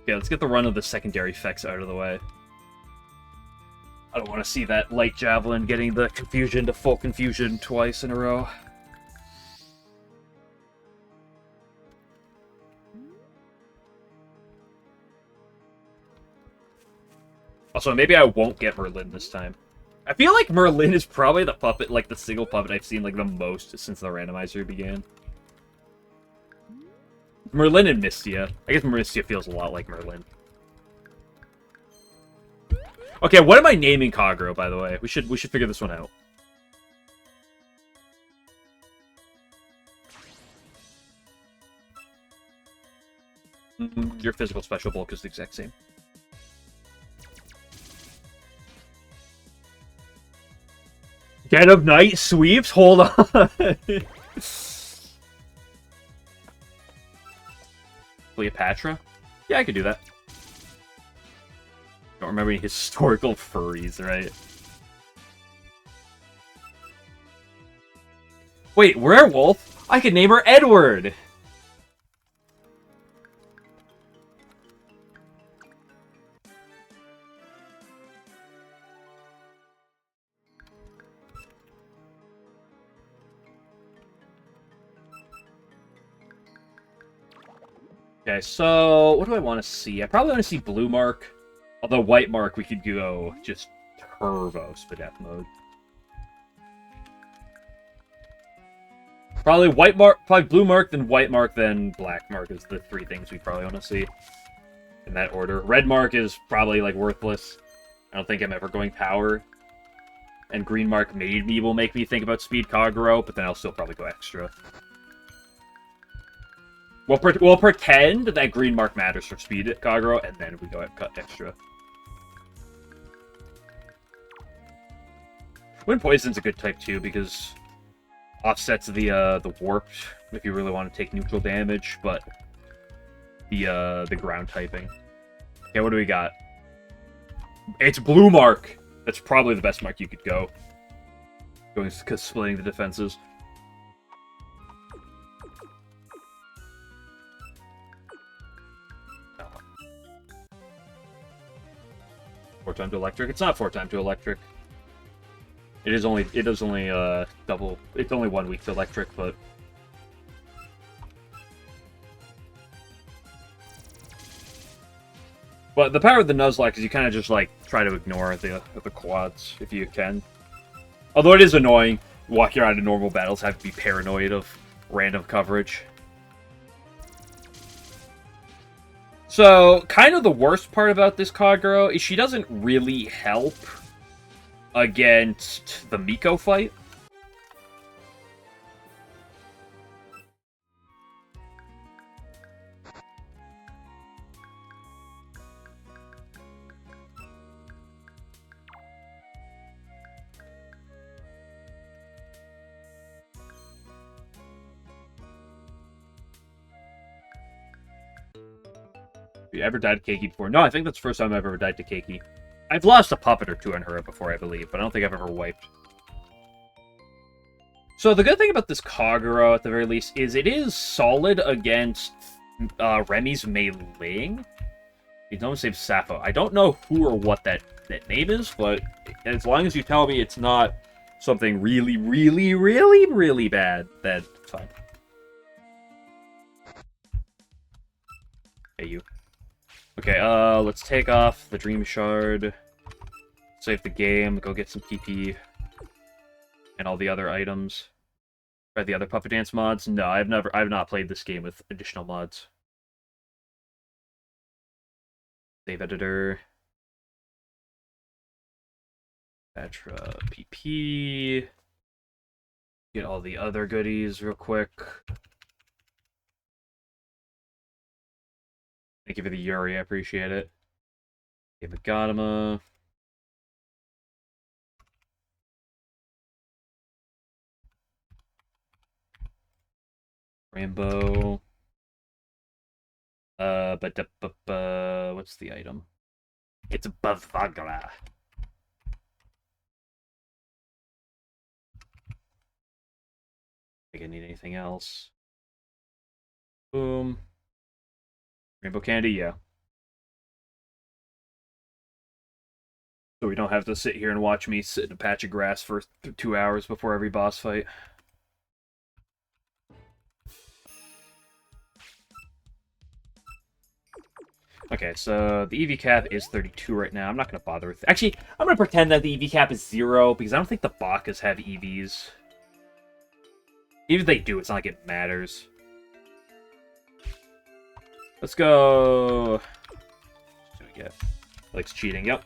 Okay, let's get the run of the secondary effects out of the way. I don't want to see that Light Javelin getting the confusion to full confusion twice in a row. Also, maybe I won't get Merlin this time. I feel like Merlin is probably the puppet, like the single puppet I've seen like the most since the randomizer began. Merlin and Mystia. I guess Mystia feels a lot like Merlin. Okay, what am I naming Kagero, by the way? We should figure this one out. Your physical special bulk is the exact same. Dead of Night sweeps? Hold on. Cleopatra? Yeah, I could do that. Don't remember any historical furries, right? Wait, werewolf? I could name her Edward! Okay, so what do I want to see? I probably want to see Blue Mark. Although White Mark, we could go just turbo Spadef mode. Probably White Mark, probably Blue Mark, then White Mark, then Black Mark is the three things we probably want to see. In that order. Red Mark is probably, like, worthless. I don't think I'm ever going Power. And Green Mark maybe will make me think about Speed Kagero, but then I'll still probably go Extra. We'll pretend that Green Mark matters for Speed Kagero, and then we go cut Extra. Wind Poison's a good type, too, because offsets the Warp, if you really want to take neutral damage, but the ground typing. Okay, what do we got? It's Blue Mark! That's probably the best mark you could go. Splitting the defenses. Four time to electric. It's not 4 time to electric. It is only double. It's only 1 week to electric, but the power of the Nuzlocke is you kind of just like try to ignore the quads if you can. Although it is annoying, walking around in normal battles have to be paranoid of random coverage. So, kind of the worst part about this Kagero is she doesn't really help against the Miko fight. Have you ever died to Keiki before? No, I think that's the first time I've ever died to Keiki. I've lost a puppet or two on her before, I believe, but I don't think I've ever wiped. So the good thing about this Kagero, at the very least, is it is solid against Remy's Mei Ling. You don't save Sappho. I don't know who or what that name is, but as long as you tell me it's not something really, really, really, really bad, then it's fine. Hey, you. Okay, let's take off the Dream Shard, save the game, go get some PP, and all the other items. Try the other Puppet Dance mods. No, I've not played this game with additional mods. Save editor. Patra PP. Get all the other goodies real quick. Thank you for the Yuri, I appreciate it. Okay, Magadama. Rainbow. What's the item? It's Bavagra. I think I need anything else. Boom. Rainbow Candy, yeah. So we don't have to sit here and watch me sit in a patch of grass for 2 hours before every boss fight. Okay, so the EV cap is 32 right now. I'm not going to bother with it. Actually, I'm going to pretend that the EV cap is 0, because I don't think the Bakas have EVs. Even if they do, it's not like it matters. Let's go. What do we get? Likes cheating. Yep.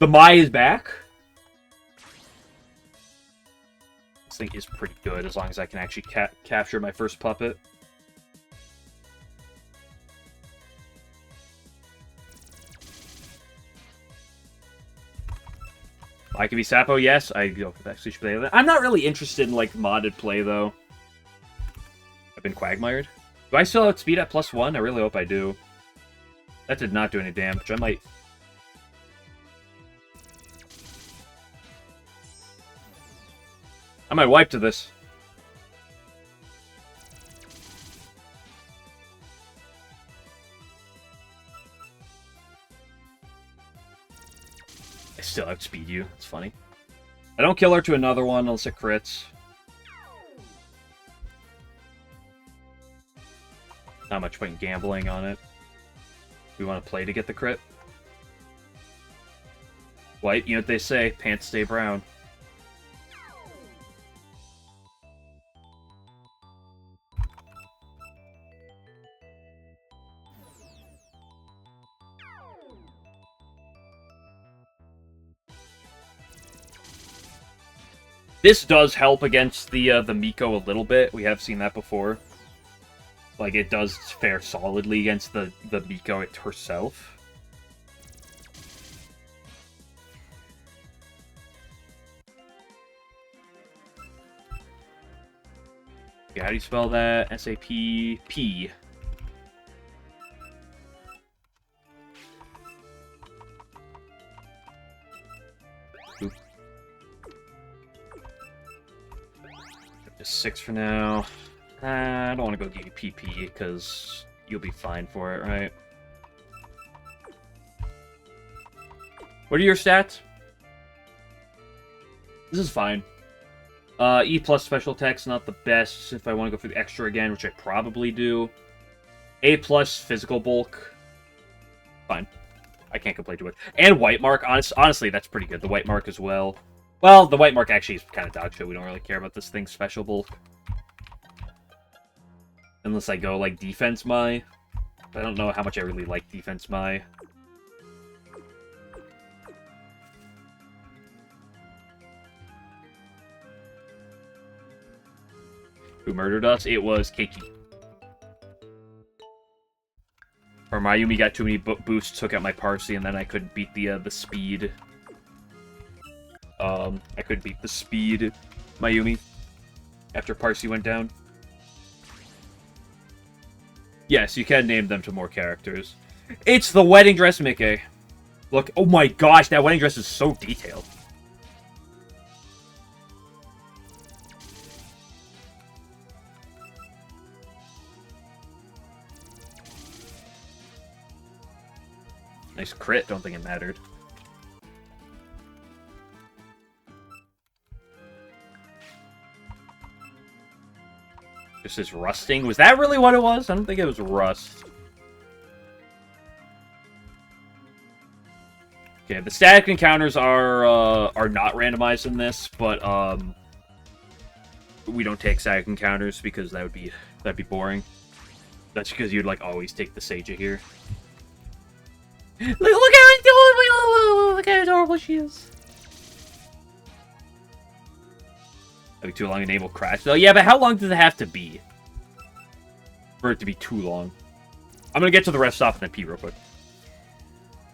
The Mai is back. This thing is pretty good as long as I can actually capture my first puppet. I can be Sappho, yes. I go for that play. I'm not really interested in like modded play though. I've been quagmired. Do I still outspeed at +1? I really hope I do. That did not do any damage. I might... wipe to this. I still outspeed you. That's funny. I don't kill her to another one unless it crits. Not much point in gambling on it. We want to play to get the crit. White, you know what they say, pants stay brown. This does help against the Miko a little bit. We have seen that before. Like, it does fare solidly against the Miko herself. Yeah, how do you spell that? S-A-P-P. Oop. Just 6 for now. I don't want to go give you PP, because you'll be fine for it, right? What are your stats? This is fine. E plus special attack's not the best if I want to go for the extra again, which I probably do. A plus physical bulk. Fine. I can't complain too much. And white mark, honestly, that's pretty good. The white mark as well. Well, the white mark actually is kind of dog shit. We don't really care about this thing's special bulk. Unless I go, like, Defense Mai. I don't know how much I really like Defense Mai. Who murdered us? It was Keiki. Or Mayumi got too many boosts, took out my Parsi, and then I couldn't beat the speed. I couldn't beat the speed Mayumi after Parsi went down. Yes, you can name them to more characters. It's the wedding dress Mickey. Look, oh my gosh, that wedding dress is so detailed. Nice crit, don't think it mattered. This is rusting. Was that really what it was? I don't think it was rust. Okay, the static encounters are not randomized in this, but we don't take static encounters because that'd be boring. That's because you'd like always take the Seija here. Look how adorable! Look how adorable she is. That'd be too long. Enable crash though. Yeah, but how long does it have to be for it to be too long? I'm gonna get to the rest stop and then pee real quick.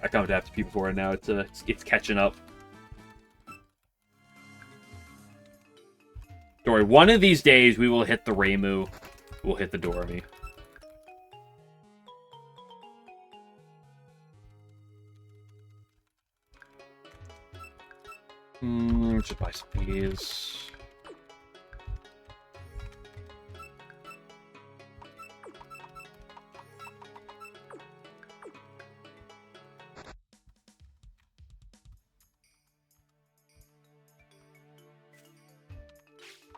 I come to have to pee before, and now it's catching up. Don't worry, one of these days we will hit the Reimu. We'll hit the Doremi. Just buy some of these.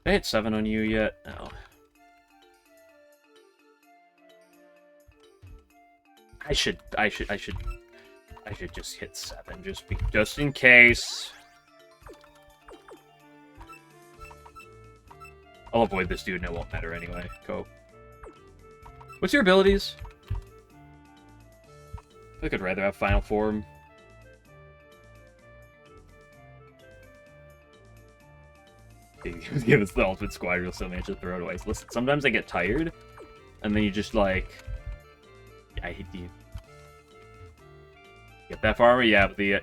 Did I hit 7 on you yet? No. I should just hit 7 just in case. I'll avoid this dude and it won't matter anyway. Go. What's your abilities? I think I'd rather have Final Form. Give us the ultimate squad, you'll still manage to throw it away. So listen, sometimes I get tired, and then you just like... I hate you. Get that farmer? Yeah, but the...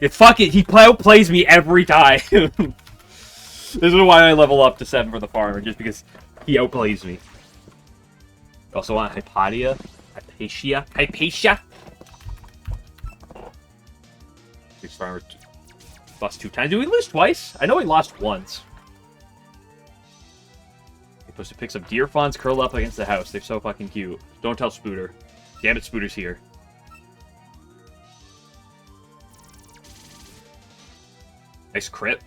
fuck it, he outplays me every time! This is why I level up to 7 for the farmer, just because he outplays me. Also want Hypatia. Hypatia. Six farmer lost 2 times. Did we lose twice? I know we lost once. You're supposed to pick some deer fawns, curl up against the house. They're so fucking cute. Don't tell Spooter. Damn it, Spooter's here. Nice crit.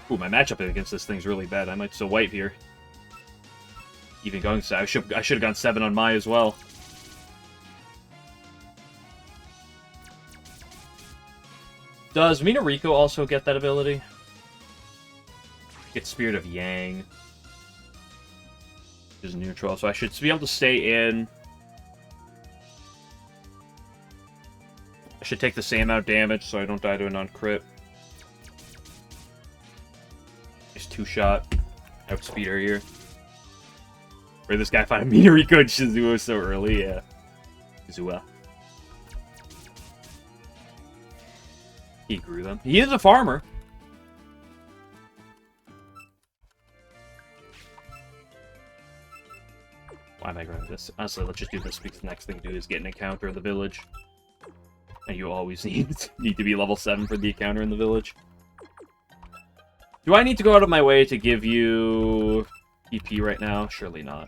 Ooh, my matchup against this thing's really bad. I might still wipe here. Even going, I should have gone 7 on Mai as well. Does Minariko also get that ability? Get Spirit of Yang. Is neutral, so I should be able to stay in. I should take the same amount of damage so I don't die to a non-crit. Nice 2-shot. Outspeed her here. Where this guy find a Minariko and Shizua so early, yeah. Shizua. He grew them. He is a farmer. Why am I grabbing this? Honestly, let's just do this because the next thing to do is get an encounter in the village. And you always need to be level 7 for the encounter in the village. Do I need to go out of my way to give you EP right now? Surely not.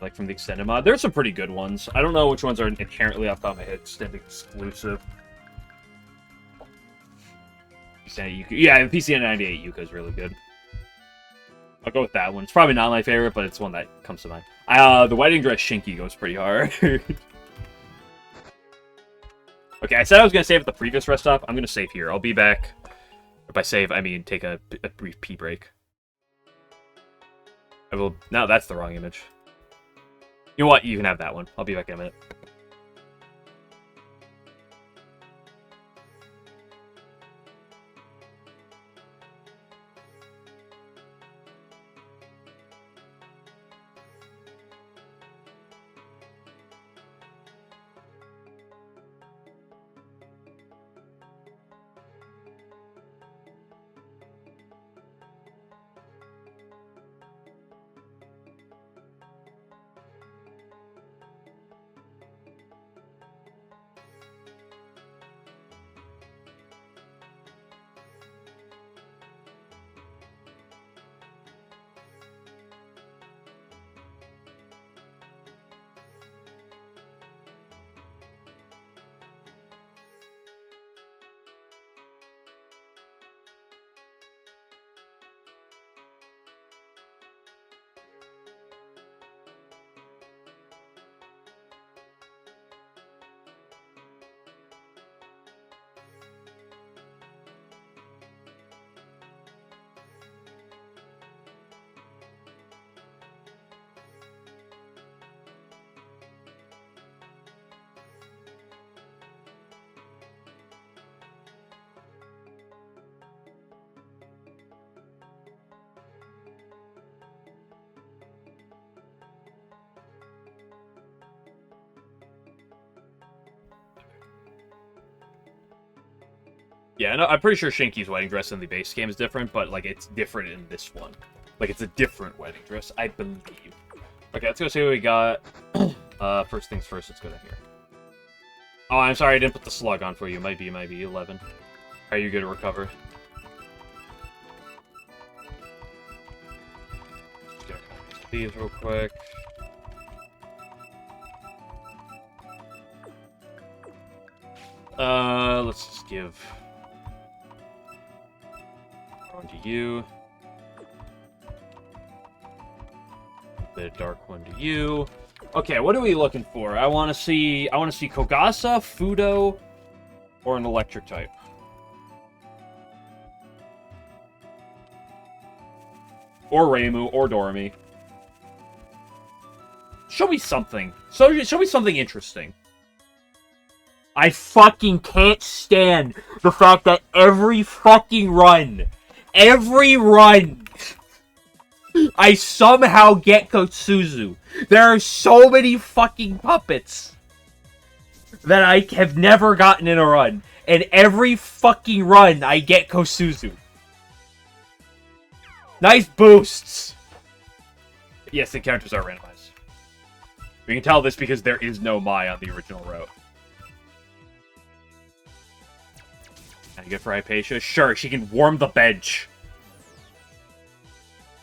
Like from the extended mod. There's some pretty good ones. I don't know which ones are inherently off the top of my head extended exclusive. Yeah, PC 98 Yuka is really good. I'll go with that one. It's probably not my favorite, but it's one that comes to mind. The wedding dress Shinky goes pretty hard. Okay, I said I was gonna save at the previous rest stop. I'm gonna save here. I'll be back. By save, I mean take a brief pee break. I will. No, that's the wrong image. You know what? You can have that one. I'll be back in a minute. Yeah, no, I'm pretty sure Shinky's wedding dress in the base game is different, but, like, it's different in this one. Like, it's a different wedding dress, I believe. Okay, let's go see what we got. First things first, let's go down here. Oh, I'm sorry, I didn't put the slug on for you. Might be 11. Are you good to recover? Let's get these real quick. Let's just give one to you. The dark one to you. Okay, what are we looking for? I want to see Kogasa, Fudo, or an electric type. Or Reimu, or Doremi. Show me something. Show me something interesting. I fucking can't stand the fact that every fucking run, I somehow get Kosuzu. There are so many fucking puppets that I have never gotten in a run. And every fucking run, I get Kosuzu. Nice boosts! Yes, the characters are randomized. We can tell this because there is no Mai on the original route. Can I get for Hypatia? Sure, she can warm the bench.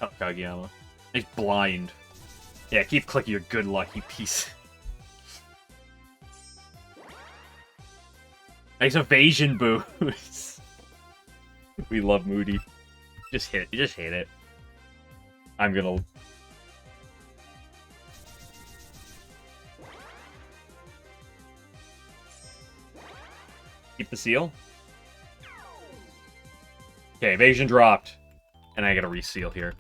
Oh, Kageyama. He's blind. Yeah, keep clicking your good luck, you piece. Nice evasion boost. We love Moody. Just hit it. I'm gonna... Keep the seal. Okay, evasion dropped. And I gotta reseal here.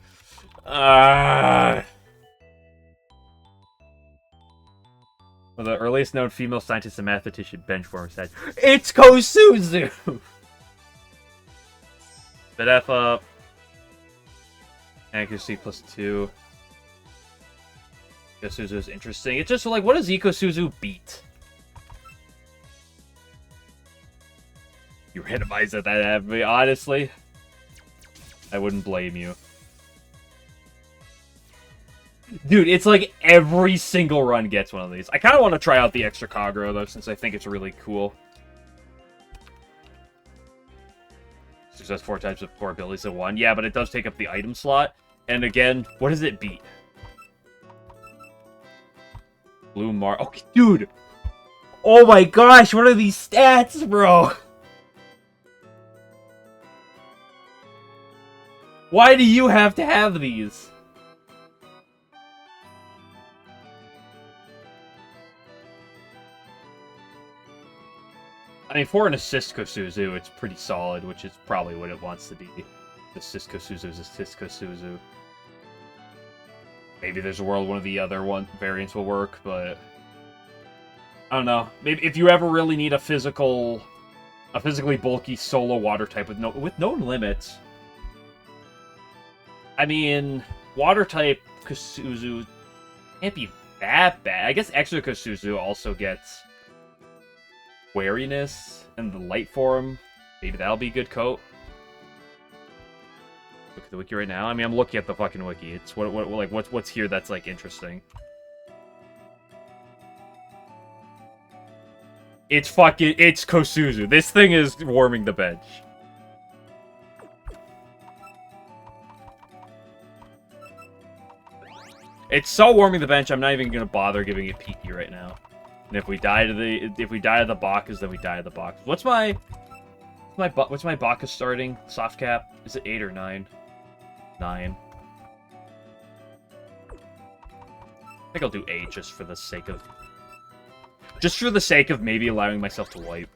Well, the earliest known female scientist and mathematician benchwarmer said, it's Kosuzu! Bit F up. Accuracy +2. Kosuzu is interesting. It's just like, what does Kosuzu beat? You randomized at that heavily, honestly. I wouldn't blame you. Dude, it's like every single run gets one of these. I kind of want to try out the extra Kagura, though, since I think it's really cool. Success 4 types of core abilities in 1. Yeah, but it does take up the item slot. And again, what does it beat? Blue Mar... Oh, dude! Oh my gosh, what are these stats, bro? Why do you have to have these? I mean, for an assist Kosuzu, it's pretty solid, which is probably what it wants to be. Assist Kosuzu is assist Kosuzu. Maybe there's a world one of the other variants will work, but... I don't know. Maybe if you ever really need a physically bulky solo water type with no limits... I mean, water type Kosuzu can't be that bad. I guess extra Kosuzu also gets wariness and the light form. Maybe that'll be a good coat. Look at the wiki right now. I mean, I'm looking at the fucking wiki. It's what's here that's like interesting. It's Kosuzu. This thing is warming the bench. It's so warming the bench, I'm not even gonna bother giving it Peaky right now. And if we die to the Bacchus, then we die to the Bacchus. What's my Bacchus starting? Soft cap? Is it 8 or 9? 9. I think I'll do 8 just for the sake of maybe allowing myself to wipe.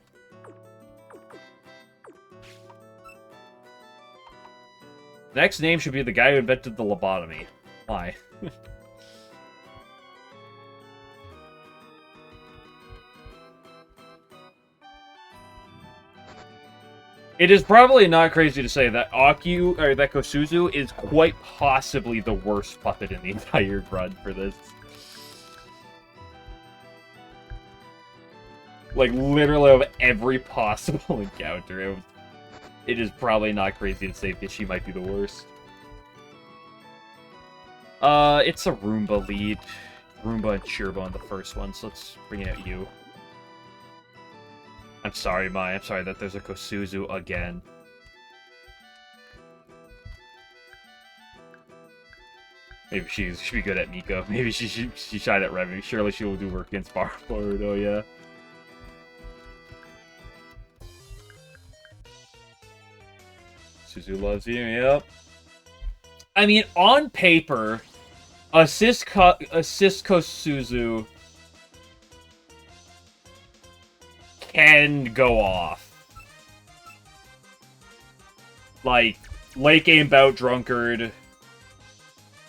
Next name should be the guy who invented the lobotomy. Why? It is probably not crazy to say that that Kosuzu is quite possibly the worst puppet in the entire run for this. Like, literally of every possible encounter, it is probably not crazy to say that she might be the worst. It's a Roomba lead. Roomba and Shirbo on the first one, so let's bring out you. I'm sorry, Mai. I'm sorry that there's a Kosuzu again. Maybe she should be good at Miko. Maybe she shied at Remy. Surely she will do work against Baruto, yeah. Suzu loves you, yep. I mean, on paper, assist Kosuzu can go off. Like, late game bout drunkard,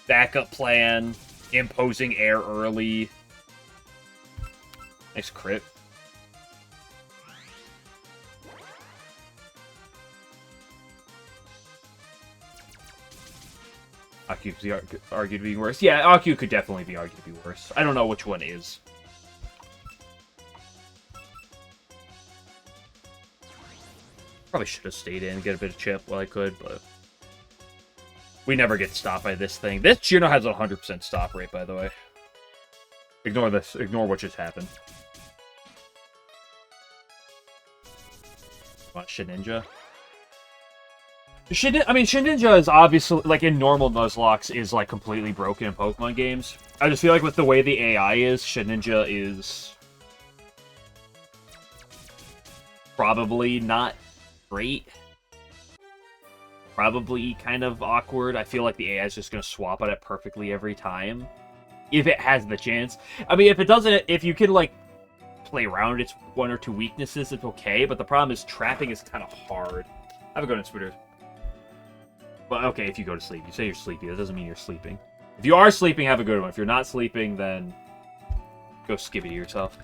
backup plan, imposing air early. Nice crit. Aku could be argued to be worse. Yeah, Aku could definitely be argued to be worse. I don't know which one is. Probably should have stayed in and get a bit of chip while I could, but... We never get stopped by this thing. This Juno has a 100% stop rate, by the way. Ignore this. Ignore what just happened. What, Shedinja? Shedinja is obviously, like, in normal Nuzlocke, is, like, completely broken in Pokemon games. I just feel like with the way the AI is, Shedinja is... probably not great. Probably kind of awkward. I feel like the AI is just going to swap at it perfectly every time. If it has the chance. I mean, if it doesn't, if you can, like, play around its one or two weaknesses, it's okay. But the problem is trapping is kind of hard. Have a go on Twitter. Well, okay, if you go to sleep. You say you're sleepy. That doesn't mean you're sleeping. If you are sleeping, have a good one. If you're not sleeping, then go skibby yourself.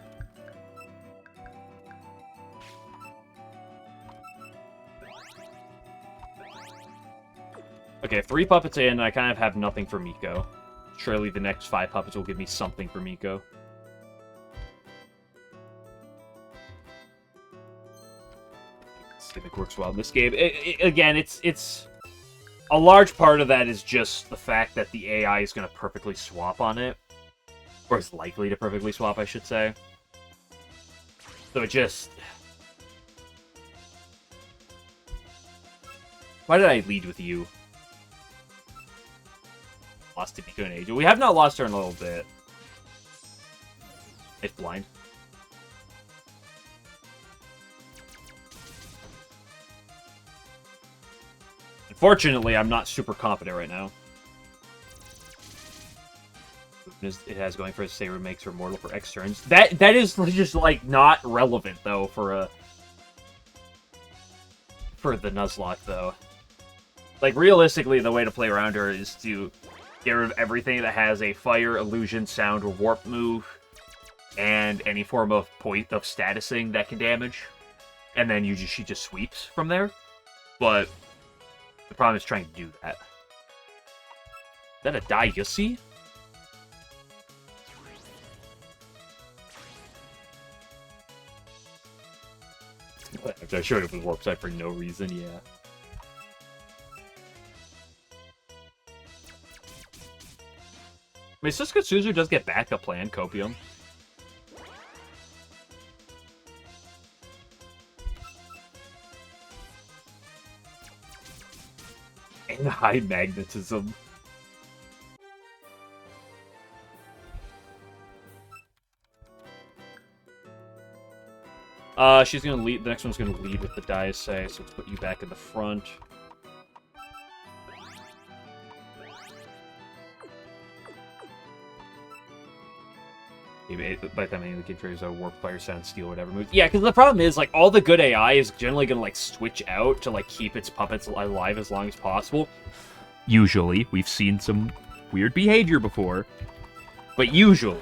Okay, 3 puppets in, and I kind of have nothing for Miko. Surely the next 5 puppets will give me something for Miko. This gimmick works well in this game. Again, it's... A large part of that is just the fact that the AI is going to perfectly swap on it. Or is likely to perfectly swap, I should say. So it just... Why did I lead with you? Lost to Miko and Angel. We have not lost her in a little bit. It's blind. Unfortunately, I'm not super confident right now. It has going for a Saber makes her mortal for X turns. That is just like not relevant though for the Nuzlocke though. Like realistically, the way to play around her is to get rid of everything that has a fire, illusion, sound, or warp move, and any form of statusing that can damage, and then she just sweeps from there. But the problem is trying to do that. Is that a Daiyusi? I showed up with warp side for no reason, yeah. I mean, Susuke Suzu does get backup plan, Copium. And high magnetism. She's gonna lead. The next one's gonna lead with the Daisei, so let's put you back in the front. By the time any of the kid traders are warp, fire, sound, steel, whatever moves. Yeah, because the problem is, like, all the good AI is generally gonna, like, switch out to, like, keep its puppets alive as long as possible. Usually. We've seen some weird behavior before. But usually.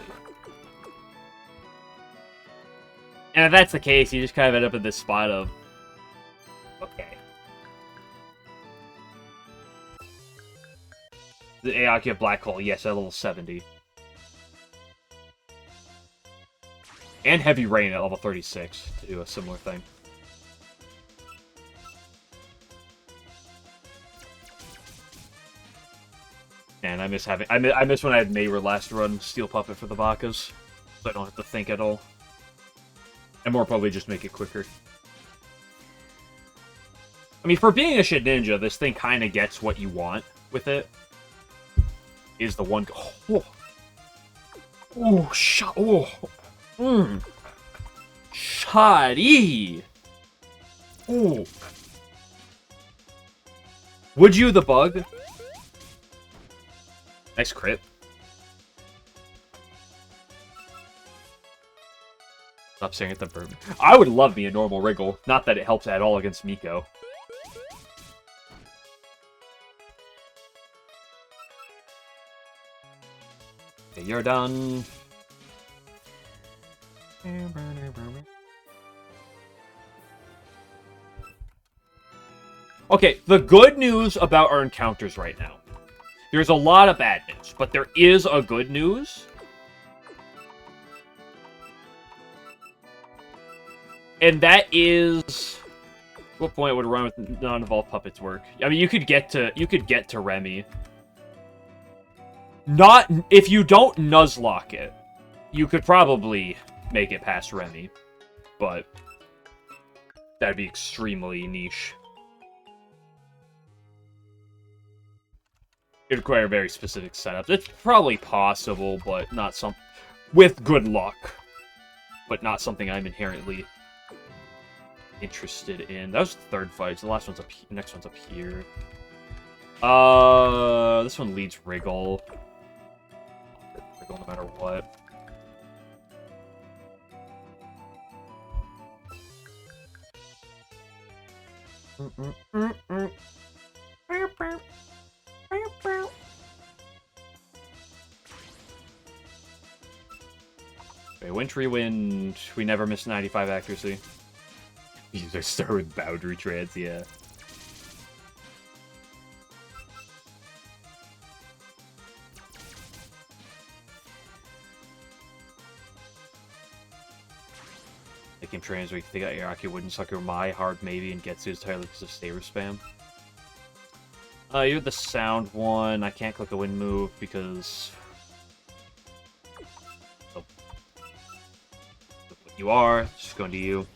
And if that's the case, you just kind of end up in this spot of... Okay. The Aoki of Black Hole, yes, at level 70. And Heavy Rain at level 36 to do a similar thing. And I miss having... I miss when I had Mayra last run Steel Puppet for the Bakas. So I don't have to think at all. And more probably just make it quicker. I mean, for being a Shedinja, this thing kind of gets what you want with it. Is the one... Oh, oh shot... Oh... Shoddy! Ooh. Would you the bug? Nice crit. Stop staring at the bird. I would love me a normal wriggle. Not that it helps at all against Miko. Okay, you're done. Okay, the good news about our encounters right now There's a lot of bad news, but there is a good news. And that is... What point would run with non-evolved puppets work? I mean, you could get to Remy. Not... If you don't Nuzlocke it, you could probably make it past Remy. But... that'd be extremely niche. It'd require very specific setups. It's probably possible, but not some... with good luck. But not something I'm inherently interested in. That was the third fight. So the last one's up here. Next one's up here. This one leads Wriggle. Wriggle no matter what. Okay, Wintry Wind. We never miss 95 accuracy. These are start with Boundary Trance, yeah. Make him trains where you think Iraqi wouldn't suck your My Hard maybe and Getsu entirely because of Saber spam. You're the sound one. I can't click the wind move because... oh. What you are, just going to you.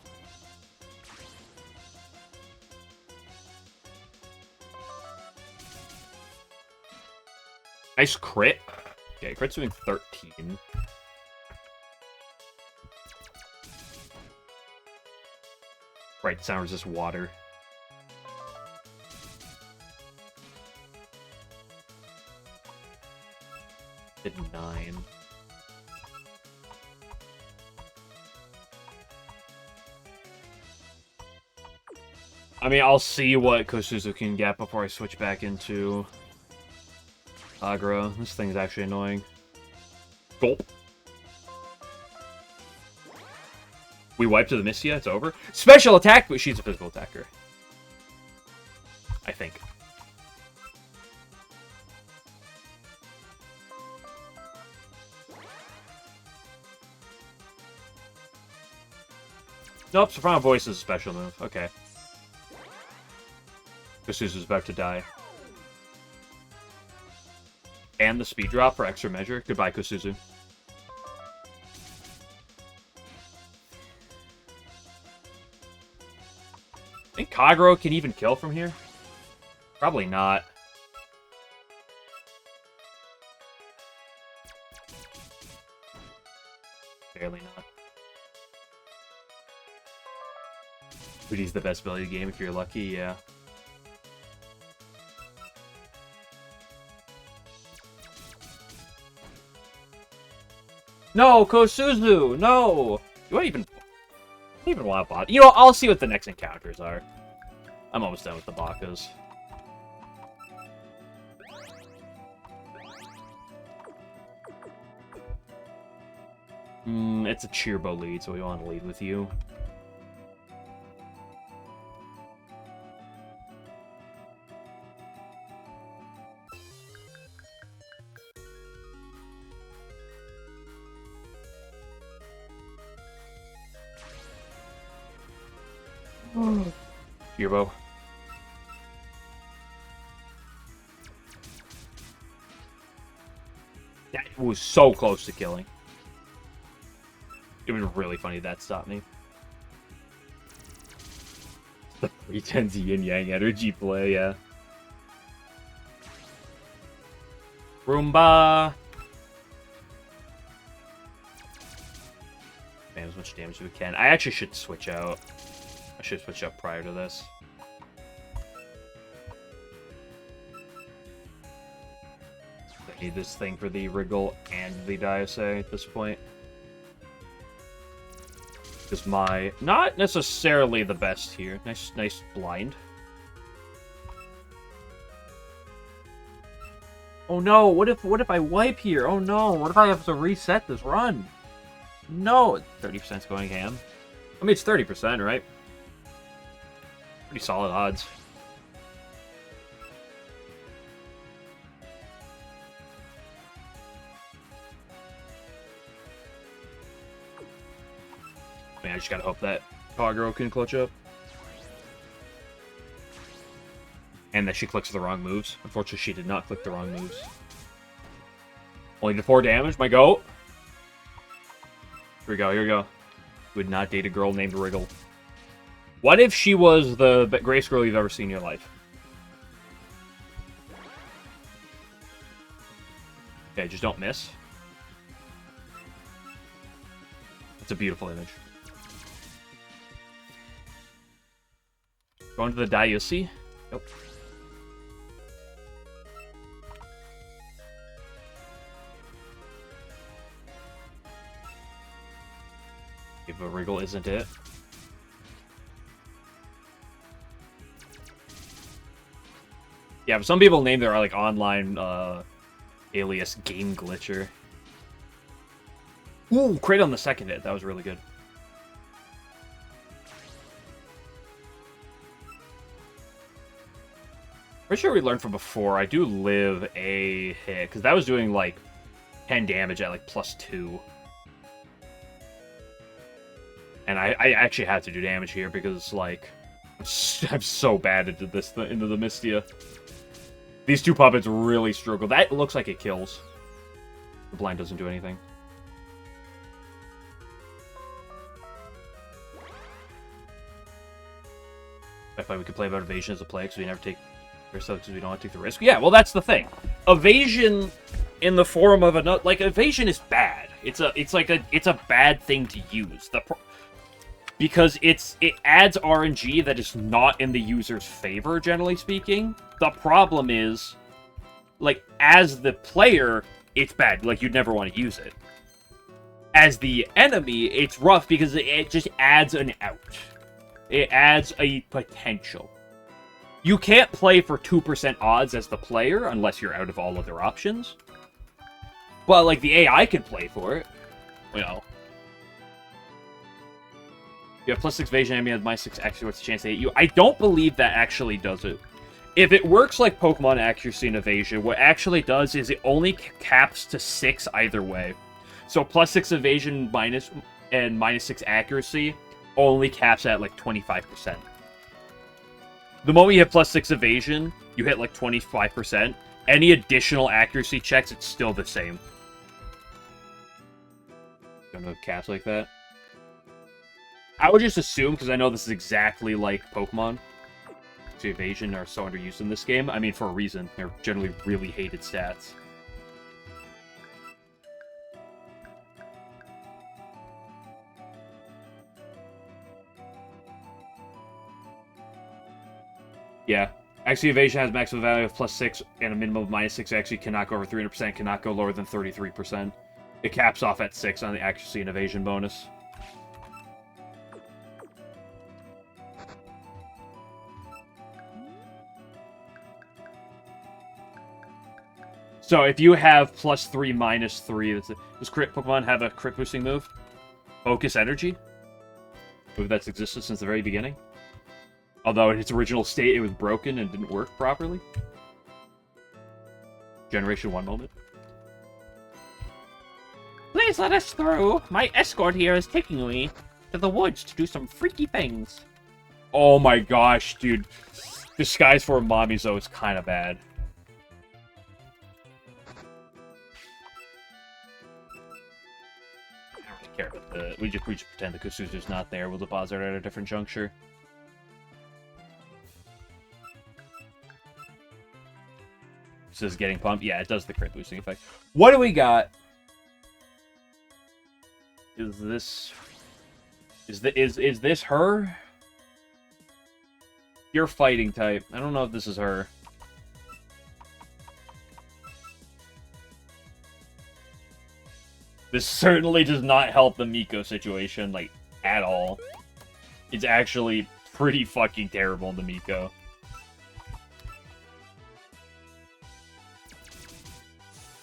Nice crit. Okay, crit's doing 13. Right, sound resist water. Did 9. I mean, I'll see what Kosuzu can get before I switch back into aggro. This thing's actually annoying. Gulp. We wiped to the Mistia, it's over. Special attack, but she's a physical attacker. I think. Nope, Soprano Voice is a special move. Okay. Kosuzu's about to die. And the speed drop for extra measure. Goodbye, Kosuzu. I think Kagero can even kill from here? Probably not. Barely not. Udi's the best ability game if you're lucky, yeah. No, Kosuzu! No! Do I even want to bot? You know, I'll see what the next encounters are. I'm almost done with the Bakas. It's a Cheerbo lead, so we want to lead with you. Cheerbo. That was so close to killing. It was really funny that stopped me. The pretense yin yang energy play, yeah. Roomba. Man, as much damage as we can. I actually should switch out. I should switch up prior to this. I need this thing for the Wriggle and the Diasay at this point. Because my... not necessarily the best here. Nice blind. Oh no, what if I wipe here? Oh no, what if I have to reset this run? No, 30%'s going ham. I mean, it's 30%, right? Pretty solid odds. I just gotta hope that Kagero can clutch up. And that she clicks the wrong moves. Unfortunately, she did not click the wrong moves. Only did 4 damage, my goat. Here we go, here we go. You would not date a girl named Wriggle. What if she was the greatest girl you've ever seen in your life? Okay, just don't miss. It's a beautiful image. Going to the Daiusi. Yep. If a Wriggle isn't it. Yeah, but some people name their like online alias Game Glitcher. Ooh, crit on the second hit. That was really good. Pretty sure we learned from before. I do live a hit because that was doing like 10 damage at like +2. And I actually had to do damage here because, like, I'm so bad into this, into the Mystia. These two puppets really struggle. That looks like it kills. The blind doesn't do anything. I thought we could play about evasion as a play because we never take ourselves because we don't want to take the risk. Yeah, well, that's the thing. Evasion in the form of another, like, evasion is bad. It's a bad thing to use. Because it adds RNG that is not in the user's favor, generally speaking. The problem is, like, as the player, it's bad. Like, you'd never want to use it. As the enemy, it's rough because it just adds an out. It adds a potential. You can't play for 2% odds as the player unless you're out of all other options. But, like, the AI can play for it. You know. You have +6 evasion, enemy has -6 accuracy, what's the chance to hit you? I don't believe that actually does it. If it works like Pokemon accuracy and evasion, what actually does is it only caps to 6 either way. So +6 evasion and -6 accuracy only caps at like 25%. The moment you have +6 evasion, you hit like 25%. Any additional accuracy checks, it's still the same. Don't know if caps like that. I would just assume, because I know this is exactly like Pokemon. So evasion are so underused in this game. I mean, for a reason. They're generally really hated stats. Yeah. Actually, evasion has maximum value of +6 and a minimum of -6. Actually, cannot go over 300%, cannot go lower than 33%. It caps off at 6 on the accuracy and evasion bonus. So if you have +3, -3, does crit Pokemon have a crit boosting move? Focus Energy? Move that's existed since the very beginning. Although in its original state it was broken and didn't work properly. Generation 1 moment. Please let us through. My escort here is taking me to the woods to do some freaky things. Oh my gosh, dude. Disguise for mommies though is kind of bad. Care about the we just pretend the Kusuzu's not there. We'll deposit at a different juncture. This is getting pumped. Yeah, it does the crit boosting effect. What do we got? Is this her? You're fighting type. I don't know if this is her. This certainly does not help the Miko situation, like, at all. It's actually pretty fucking terrible in the Miko.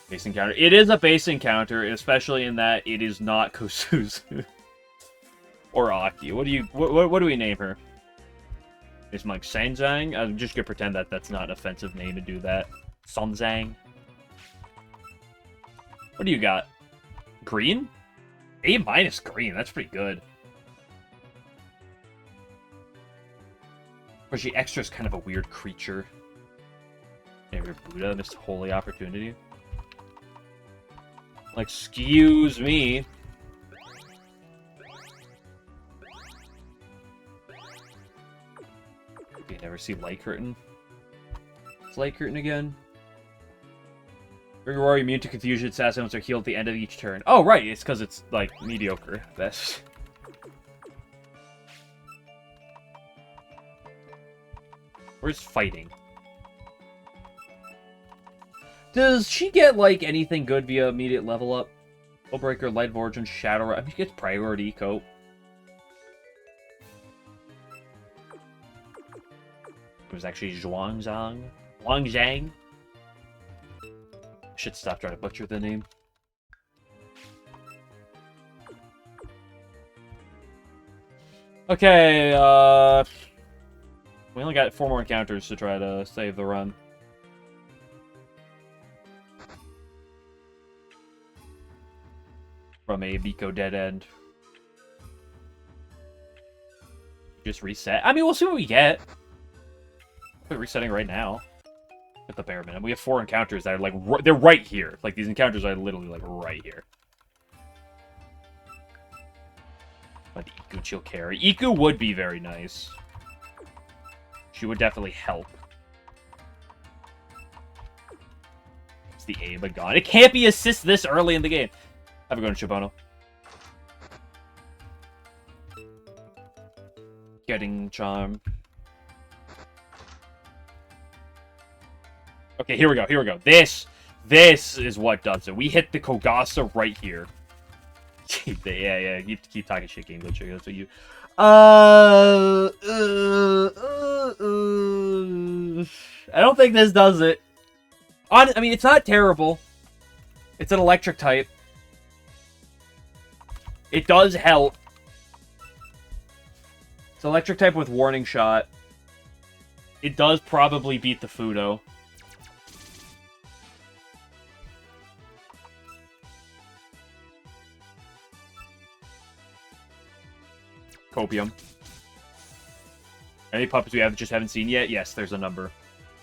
Base encounter. It is a base encounter, especially in that it is not Kosuzu. Or Aki. What do we name her? It's like Sanzang? I'm just gonna pretend that that's not an offensive name and do that. Sanzang. What do you got? Green? A- green, that's pretty good. Especially Extra's kind of a weird creature. Maybe Buddha missed a holy opportunity. Like, excuse me. You never see Light Curtain. It's Light Curtain again. Rigor immune to confusion. Assassins are healed at the end of each turn. Oh, right. It's because it's, like, mediocre. That's... Where's fighting? Does she get, like, anything good via immediate level up? Breaker, Light of Origin, Shadow... I mean, she gets priority eco. It was actually Zhuangzhang. Zhuangzhang. I should stop trying to butcher the name. Okay, we only got 4 more encounters to try to save the run. From a Biko dead end. Just reset. I mean, we'll see what we get. We're resetting right now. At the bare minimum. We have 4 encounters that are like, they're right here. Like, these encounters are literally like right here. But Iku she'll carry. Iku would be very nice. She would definitely help. It's the aim of God. It can't be assist this early in the game. Have a go to Shibono. Getting charm. Okay, here we go. Here we go. This is what does it. We hit the Kogasa right here. yeah. You have to keep talking shit, Game Glitcher. That's what you. I don't think this does it. I mean, it's not terrible. It's an electric type. It does help. It's electric type with warning shot. It does probably beat the Fudo. Copium. Any puppets we just haven't seen yet? Yes, there's a number.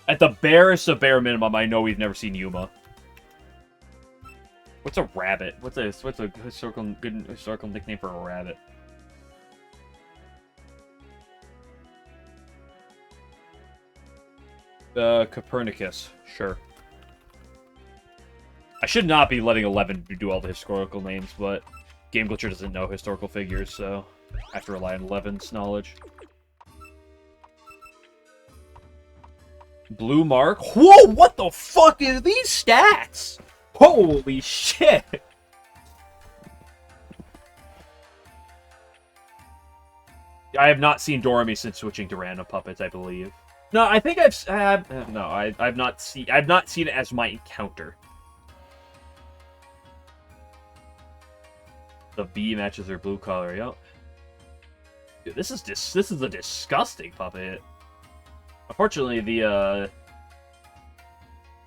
At the barest of bare minimum, I know we've never seen Yuma. What's a rabbit? What's a good historical nickname for a rabbit? Copernicus. Sure. I should not be letting 11 do all the historical names, but Game Glitcher doesn't know historical figures, so I have to rely on 11's knowledge. Blue Mark? Whoa, what the fuck is these stats? Holy shit! I have not seen Doremi since switching to random puppets, I believe. No, I think I've not seen it as my encounter. The B matches their blue color, yo. Dude, this is a disgusting puppet. Unfortunately, the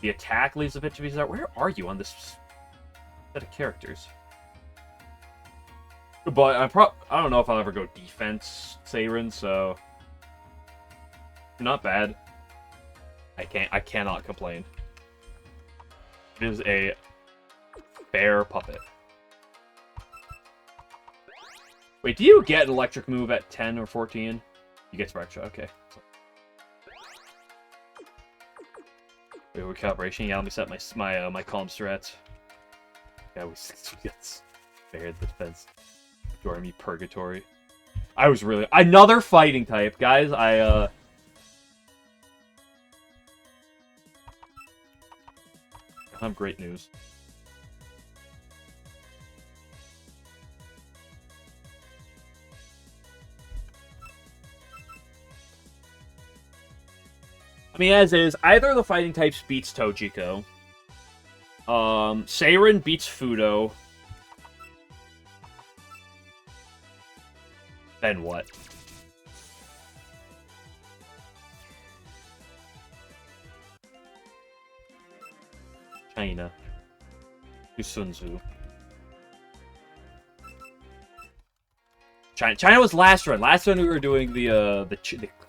attack leaves a bit to be desired. Where are you on this set of characters? But I don't know if I'll ever go defense Seirin, so not bad. I cannot complain. It is a fair puppet. Wait, do you get an electric move at 10 or 14? You get Spark Shot, okay. Wait, recalibration? Yeah, let me set my calm strats. Yeah, we get spared the defense. Doremi Purgatory. I was really... Another fighting type, guys. I have great news. I mean, as is, either of the fighting types beats Tojiko. Seirin beats Fudo. Then what? China. Sun Tzu. China was last run. Last run we were doing the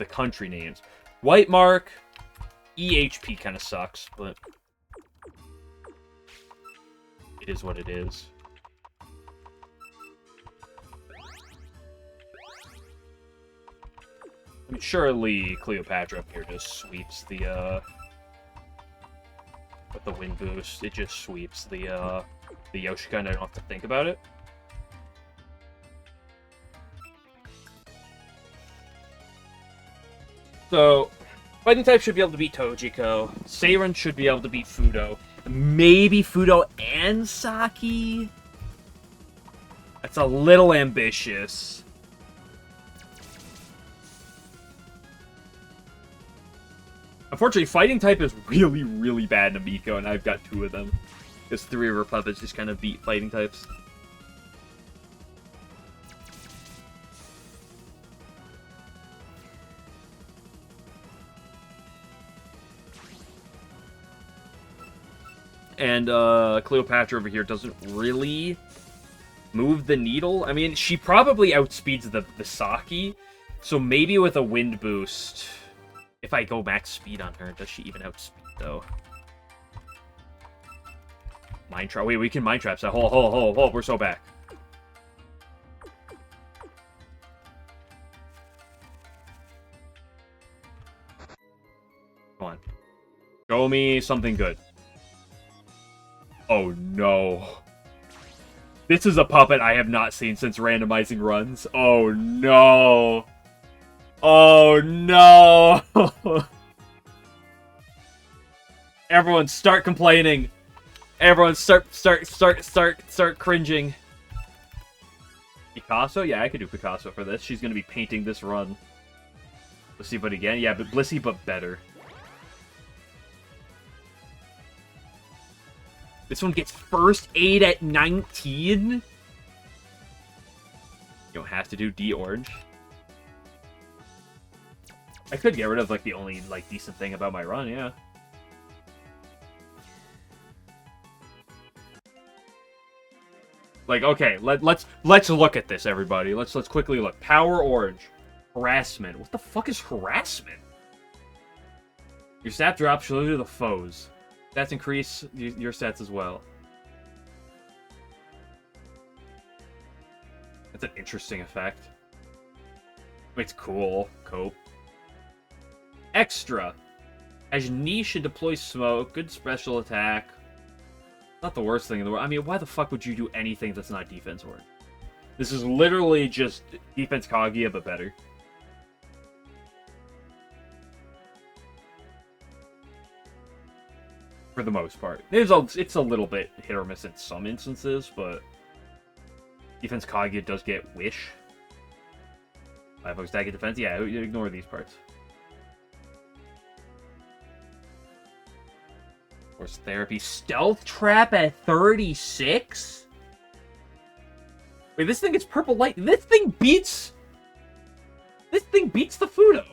country names. White Mark, EHP kind of sucks, but it is what it is. I mean, surely Cleopatra up here just sweeps the with the wind boost. It just sweeps the Yoshika, and I don't have to think about it. So, fighting type should be able to beat Tojiko. Seiren should be able to beat Fudo. Maybe Fudo and Saki? That's a little ambitious. Unfortunately, fighting type is really, really bad in Amiko, and I've got 2 of them. Because 3 of her puppets just kind of beat fighting types. And Cleopatra over here doesn't really move the needle. I mean, she probably outspeeds the Saki, so maybe with a wind boost, if I go max speed on her, does she even outspeed though? Mind trap. Wait, we can mind trap. So hold. We're so back. Come on. Show me something good. Oh no. This is a puppet I have not seen since randomizing runs. Oh no. Oh no. Everyone start complaining. Everyone start cringing. Picasso? Yeah, I could do Picasso for this. She's gonna be painting this run. Blissey, but again, yeah, but Blissey, but better. This one gets first aid at 19? You don't have to do D-Orange. I could get rid of, like, the only, like, decent thing about my run, yeah. Like, okay, let's look at this, everybody. Let's quickly look. Power Orange. Harassment. What the fuck is harassment? Your stat drops related to the foes. Stats increase your stats as well. That's an interesting effect. It's cool. Cope. Extra. As niche and deploy smoke. Good special attack. Not the worst thing in the world. I mean, why the fuck would you do anything that's not defense or? This is literally just defense Kaguya, but better. For the most part. It's a little bit hit or miss in some instances, but defense Kaguya does get Wish. 5 bucks stack defense. Yeah, ignore these parts. Force therapy. Stealth trap at 36? Wait, this thing gets purple light. This thing beats the Fudo.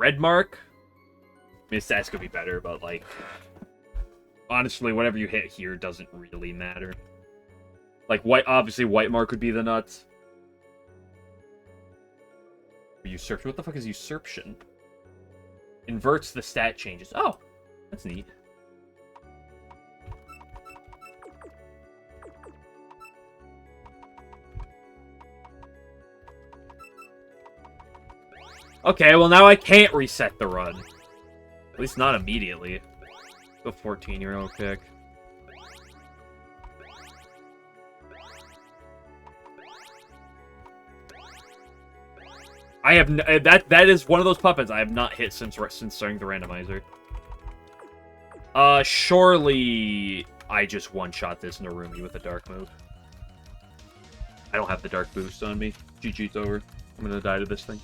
Red mark? I mean, stats could be better, but, like, honestly, whatever you hit here doesn't really matter. Like, obviously, white mark would be the nuts. Usurption? What the fuck is usurption? Inverts the stat changes. Oh, that's neat. Okay, well now I can't reset the run. At least not immediately. Go 14-year-old pick. I have that is one of those puppets I have not hit since starting the randomizer. Surely I just one-shot this Narumi with a dark move. I don't have the dark boost on me. GG's over. I'm gonna die to this thing.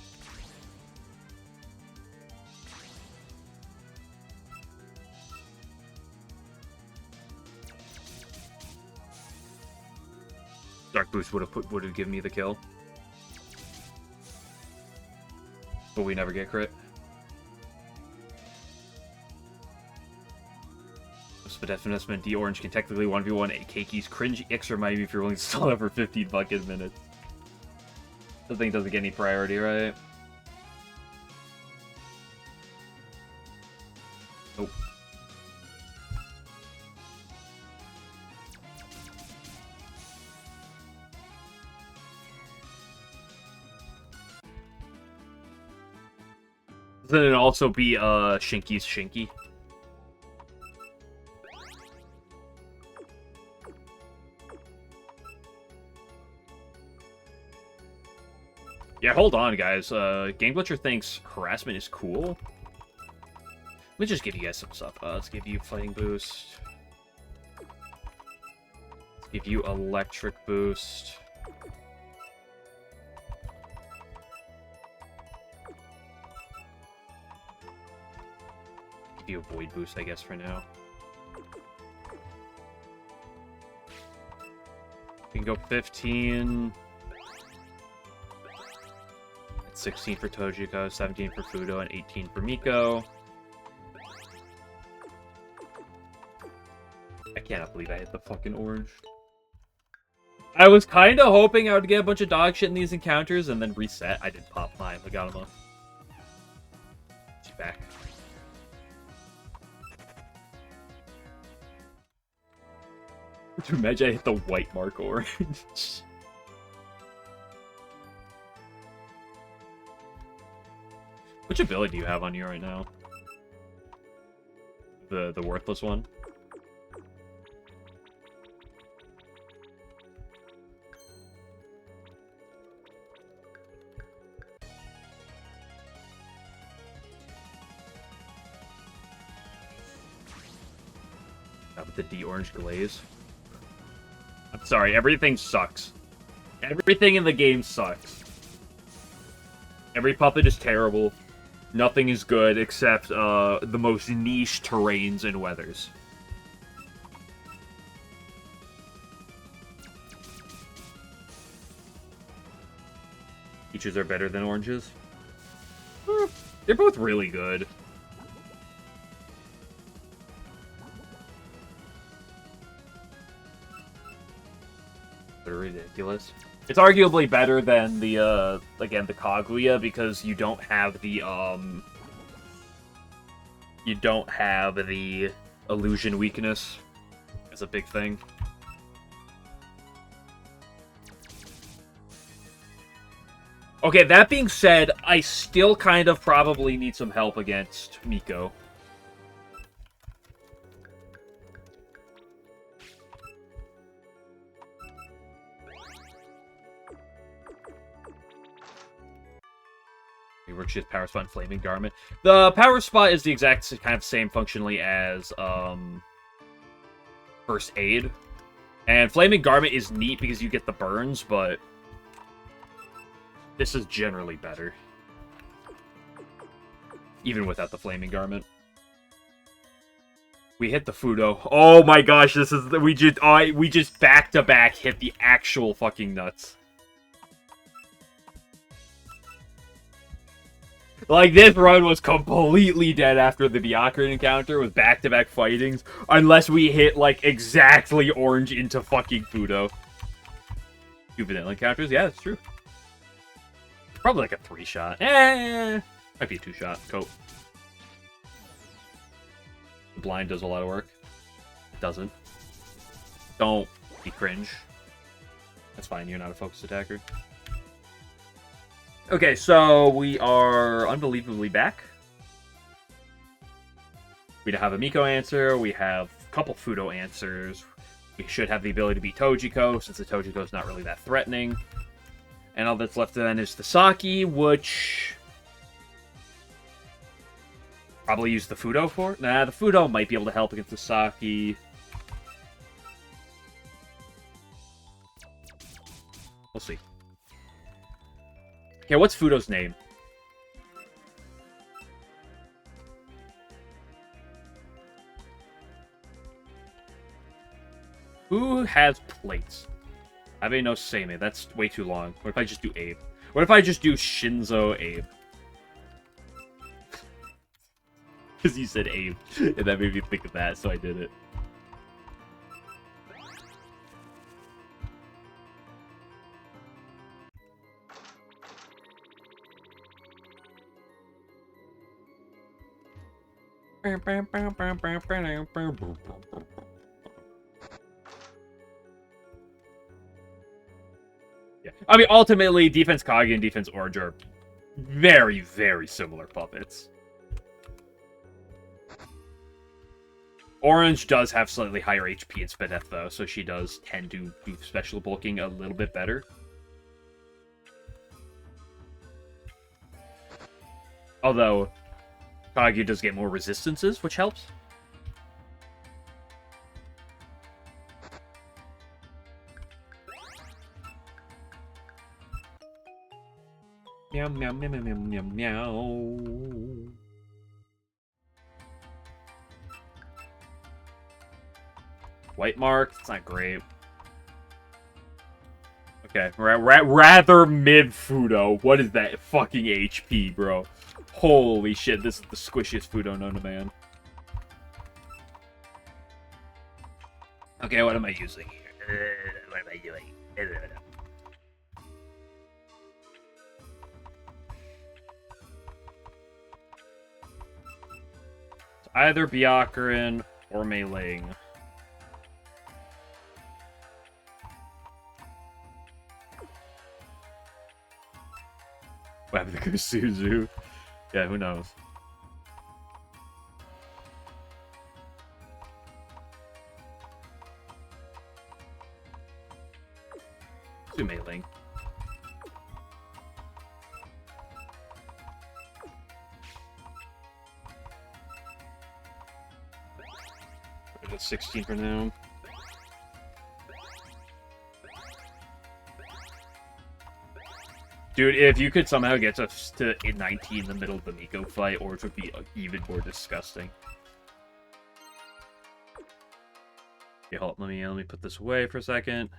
Dark boost would have given me the kill. But we never get crit. Spadeffinessment D Orange can technically 1v1 a Keki's cringe X remind me if you're willing to stall it for 15 fucking minutes. The thing doesn't get any priority, right? Nope. Then it'd also be Shinky's Shinky. Yeah, hold on, guys. Game Glitcher thinks harassment is cool. Let me just give you guys some stuff. Let's give you Fighting Boost. Let's give you Electric Boost. Give you a Void Boost, I guess, for now. We can go 15. 16 for Tojiko, 17 for Fudo, and 18 for Miko. I cannot believe I hit the fucking orange. I was kind of hoping I would get a bunch of dog shit in these encounters and then reset. I did pop my Legatama. She's back. To imagine I hit the white mark orange. Which ability do you have on you right now? The worthless one? Not with the D-Orange Glaze. I'm sorry, everything sucks. Everything in the game sucks. Every puppet is terrible. Nothing is good except the most niche terrains and weathers. Peaches are better than oranges? They're both really good. They're ridiculous. It's arguably better than the, again, the Kaguya, because you don't have the illusion weakness. It's a big thing. Okay, that being said, I still kind of probably need some help against Miko. Where she has Power Spot and Flaming Garment. The Power Spot is the exact kind of same functionally as First Aid. And Flaming Garment is neat because you get the burns, but this is generally better. Even without the Flaming Garment. We hit the Fudo. Oh my gosh, this is... We just back-to-back hit the actual fucking nuts. Like, this run was completely dead after the Byakuran encounter with back-to-back fightings, unless we hit, like, exactly orange into fucking Fudo. 2 vanilla encounters? Yeah, that's true. Probably like a 3-shot. Might be a 2-shot. Coat. The blind does a lot of work. It doesn't. Don't be cringe. That's fine, you're not a focused attacker. Okay, so we are unbelievably back. We have a Miko answer, we have a couple Fudo answers. We should have the ability to beat Tojiko, since the Tojiko is not really that threatening. And all that's left then is the Saki, which... probably use the Fudo for? Nah, the Fudo might be able to help against the Saki. We'll see. Okay, what's Fudo's name? Who has plates? Abe no Seimei. That's way too long. What if I just do Abe? What if I just do Shinzo Abe? Because you said ape, and that made me think of that, so I did it. Yeah. I mean, ultimately, Defense Kage and Defense Orange are very, very similar puppets. Orange does have slightly higher HP in Spadef, though, so she does tend to do special bulking a little bit better. Although, Kage does get more resistances, which helps. Meow, meow, meow, meow, meow, meow. White mark, it's not great. Okay, rather mid Fudo. What is that fucking HP, bro? Holy shit, this is the squishiest Fudo known to man. Okay, what am I using here? What am I doing? It's either Byakurin or Mei-Ling. What happened to Kusuzu? Yeah, who knows? Do Mei-Ling. Put it at 16 for now. Dude, if you could somehow get us to 19 in the middle of the Miko fight, Orange would be even more disgusting. Okay, hold on, let me put this away for a second.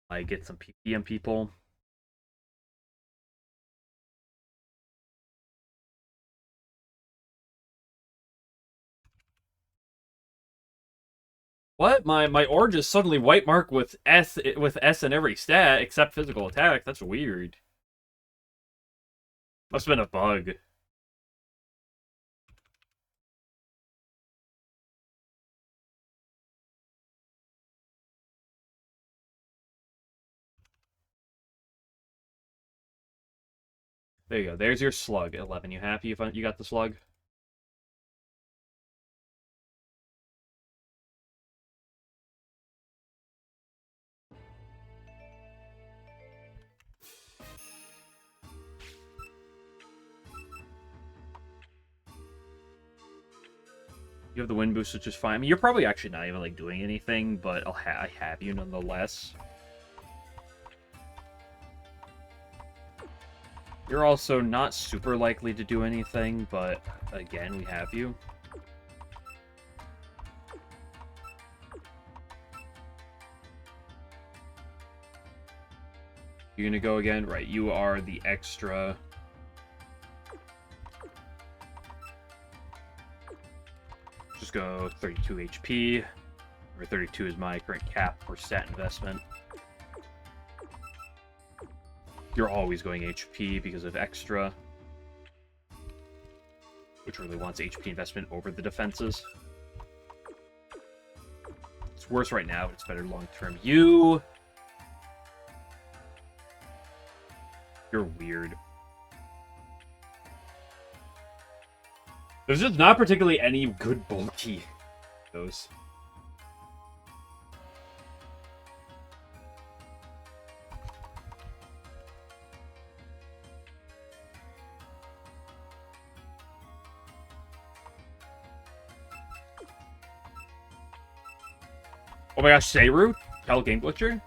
I get some PPM people. What? My Orange is suddenly white mark with S in every stat except physical attack. That's weird. Must have been a bug. There you go. There's your slug. 11. You happy you got the slug? You have the wind boost, which is fine. I mean, you're probably actually not even like doing anything, but I have you nonetheless. You're also not super likely to do anything, but again, we have you. You're gonna go again? Right, you are the extra. Just go 32 HP. Or 32 is my current cap for stat investment. You're always going HP because of extra, which really wants HP investment over the defenses. It's worse right now, but it's better long term. You're weird. There's just not particularly any good bulky those. Oh my gosh, Seiru? Tell Game Glitcher?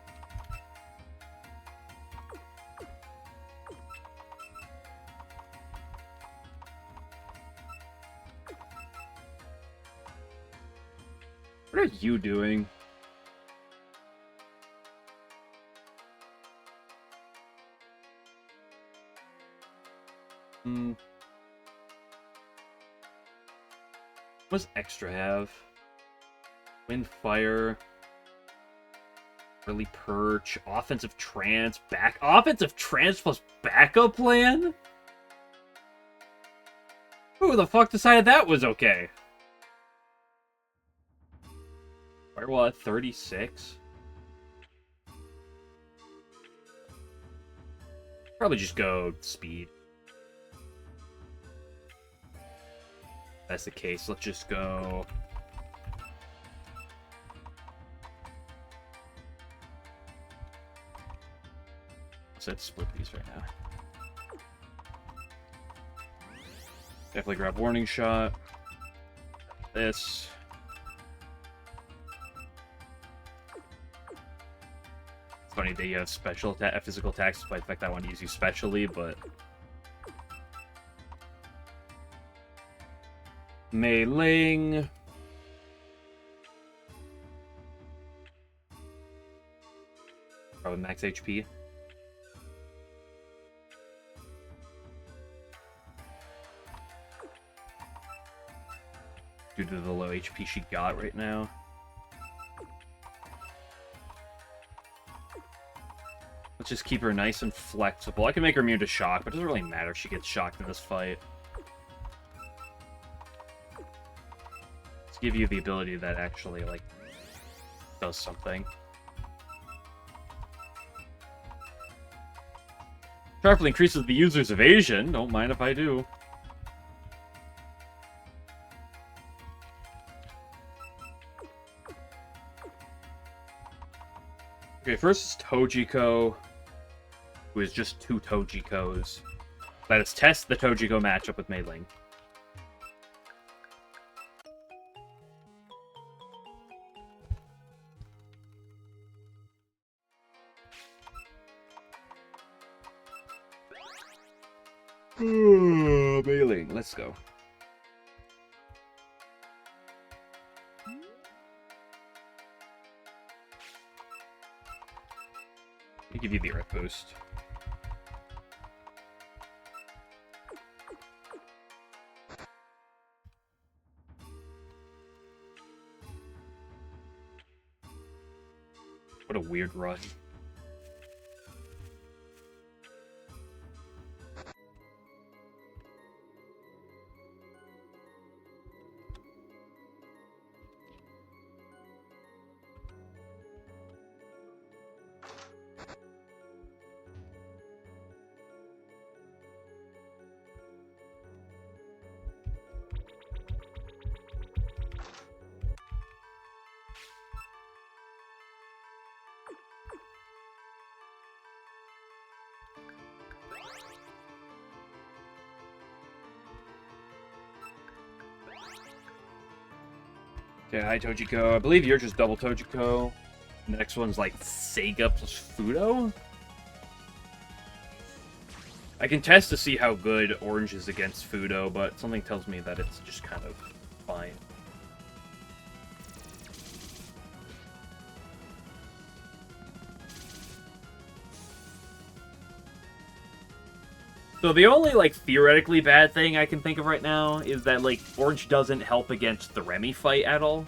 What are you doing? What does extra have? Wind, fire, early perch, offensive trance, offensive trance plus backup plan? Who the fuck decided that was okay? Firewall at 36? Probably just go speed. If that's the case, let's just go... Let's split these right now. Definitely grab warning shot. This. It's funny that you have special physical attacks despite the fact that I want to use you specially, but... Mei-Ling. Probably max HP. Due to the low HP she got right now. Let's just keep her nice and flexible. I can make her immune to shock, but it doesn't really matter if she gets shocked in this fight. Let's give you the ability that actually, like, does something. Sharply increases the user's evasion. Don't mind if I do. Okay, first is Tojiko, who is just 2 Tojikos. Let us test the Tojiko matchup with Mei-Ling. Mei-Ling, let's go. Let me give you the Earth boost. What a weird run. Okay, hi Tojiko. I believe you're just double Tojiko. The next one's like Sega plus Fudo. I can test to see how good Orange is against Fudo, but something tells me that it's just kind of fine. So the only, like, theoretically bad thing I can think of right now is that, like, Orange doesn't help against the Remy fight at all.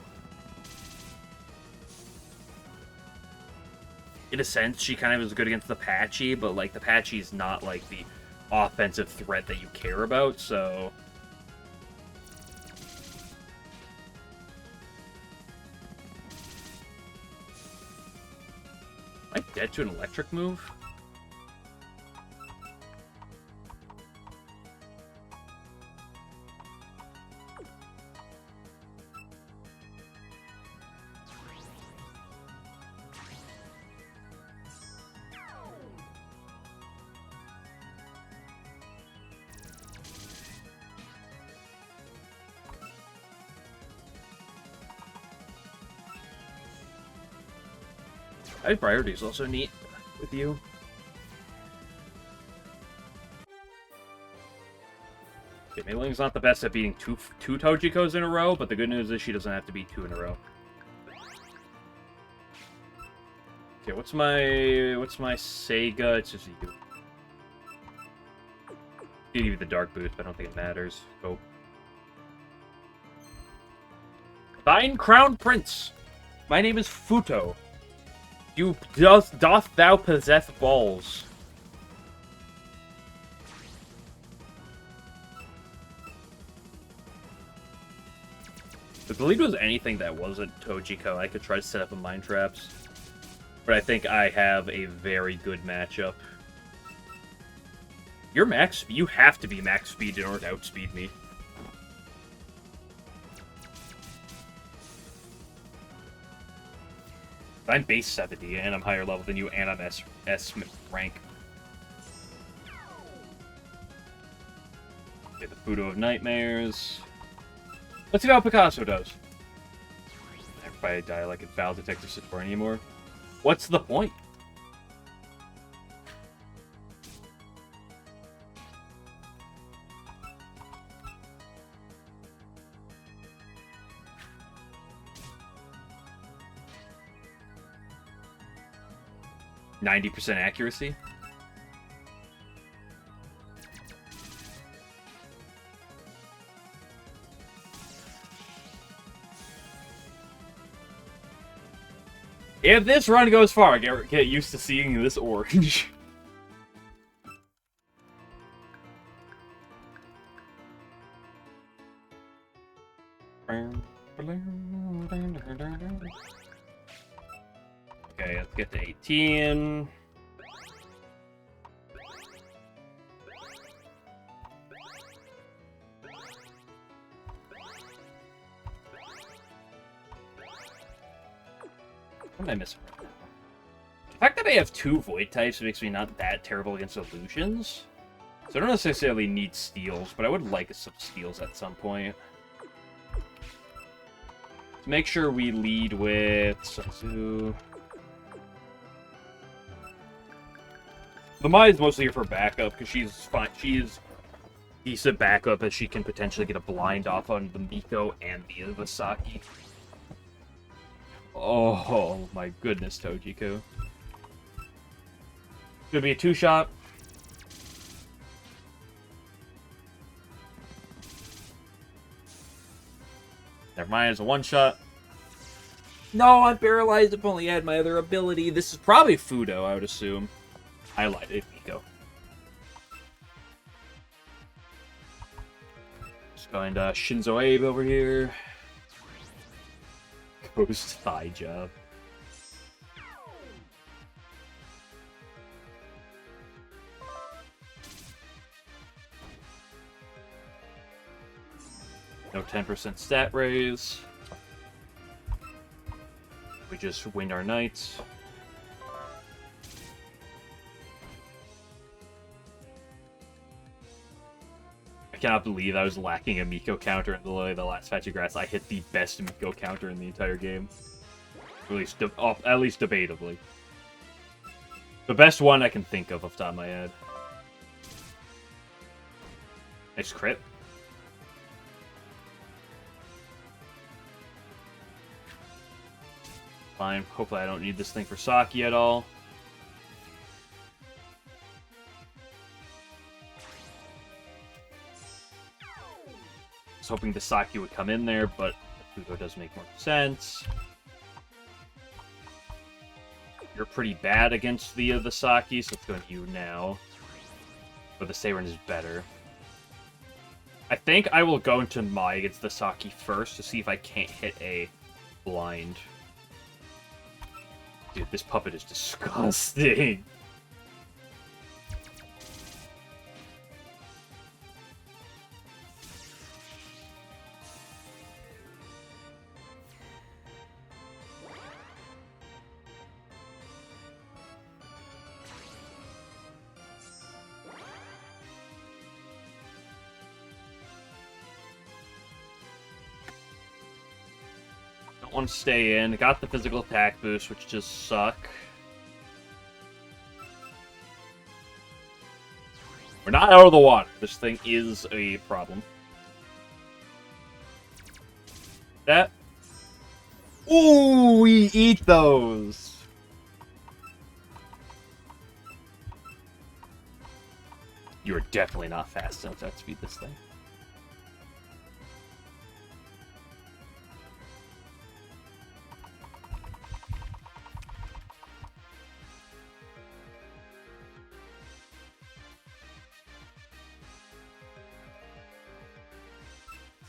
In a sense, she kind of is good against the Patchy, but, like, the Patchy's not, like, the offensive threat that you care about, so... Am I dead to an electric move? I have priorities also neat with you. Okay, Mei-Ling's not the best at beating two Tojikos in a row, but the good news is she doesn't have to beat 2 in a row. Okay, what's my Sega? It's just you. Give you the dark boost, but I don't think it matters. Go. Thine crown prince. My name is Futo. Doth thou possess balls? If the lead was anything that wasn't Tojiko, I could try to set up a mine traps. But I think I have a very good matchup. You're max. You have to be max speed in order to outspeed me. I'm base 70, and I'm higher level than you, and I'm S rank. Okay, the Fudo of Nightmares. Let's see how Picasso does. Everybody die like a Battle Detective Sator anymore. What's the point? %90 accuracy? If this run goes far, get used to seeing this orange. Okay, let's get to 18. What am I missing right now? The fact that I have 2 Void types makes me not that terrible against illusions. So I don't necessarily need steals, but I would like some steals at some point. To make sure we lead with Sunsu. The Mai is mostly here for backup, because she's fine. She is decent backup, as she can potentially get a blind off on the Miko and the Ivasaki. Oh my goodness, Tojiko. Gonna be a 2-shot. Never mind, it's a 1-shot. No, I'm paralyzed. If only I had my other ability. This is probably Fudo, I would assume. I lied, it's Miko. Just going to Shinzo Abe over here. Ghost thigh job. No 10% stat raise. We just win our knights. I cannot believe I was lacking a Miko counter in the last patch of grass. I hit the best Miko counter in the entire game. At least debatably. The best one I can think of off the top of my head. Nice crit. Fine. Hopefully I don't need this thing for Saki at all. I was hoping the Saki would come in there, but Fudo does make more sense. You're pretty bad against the Saki, so it's going to you now. But the Seiren is better. I think I will go into Mai against the Saki first to see if I can't hit a blind. Dude, this puppet is disgusting. Want to stay in. Got the physical attack boost, which just suck. We're not out of the water. This thing is a problem. That. Ooh, we eat those. You're definitely not fast enough to outspeed this thing.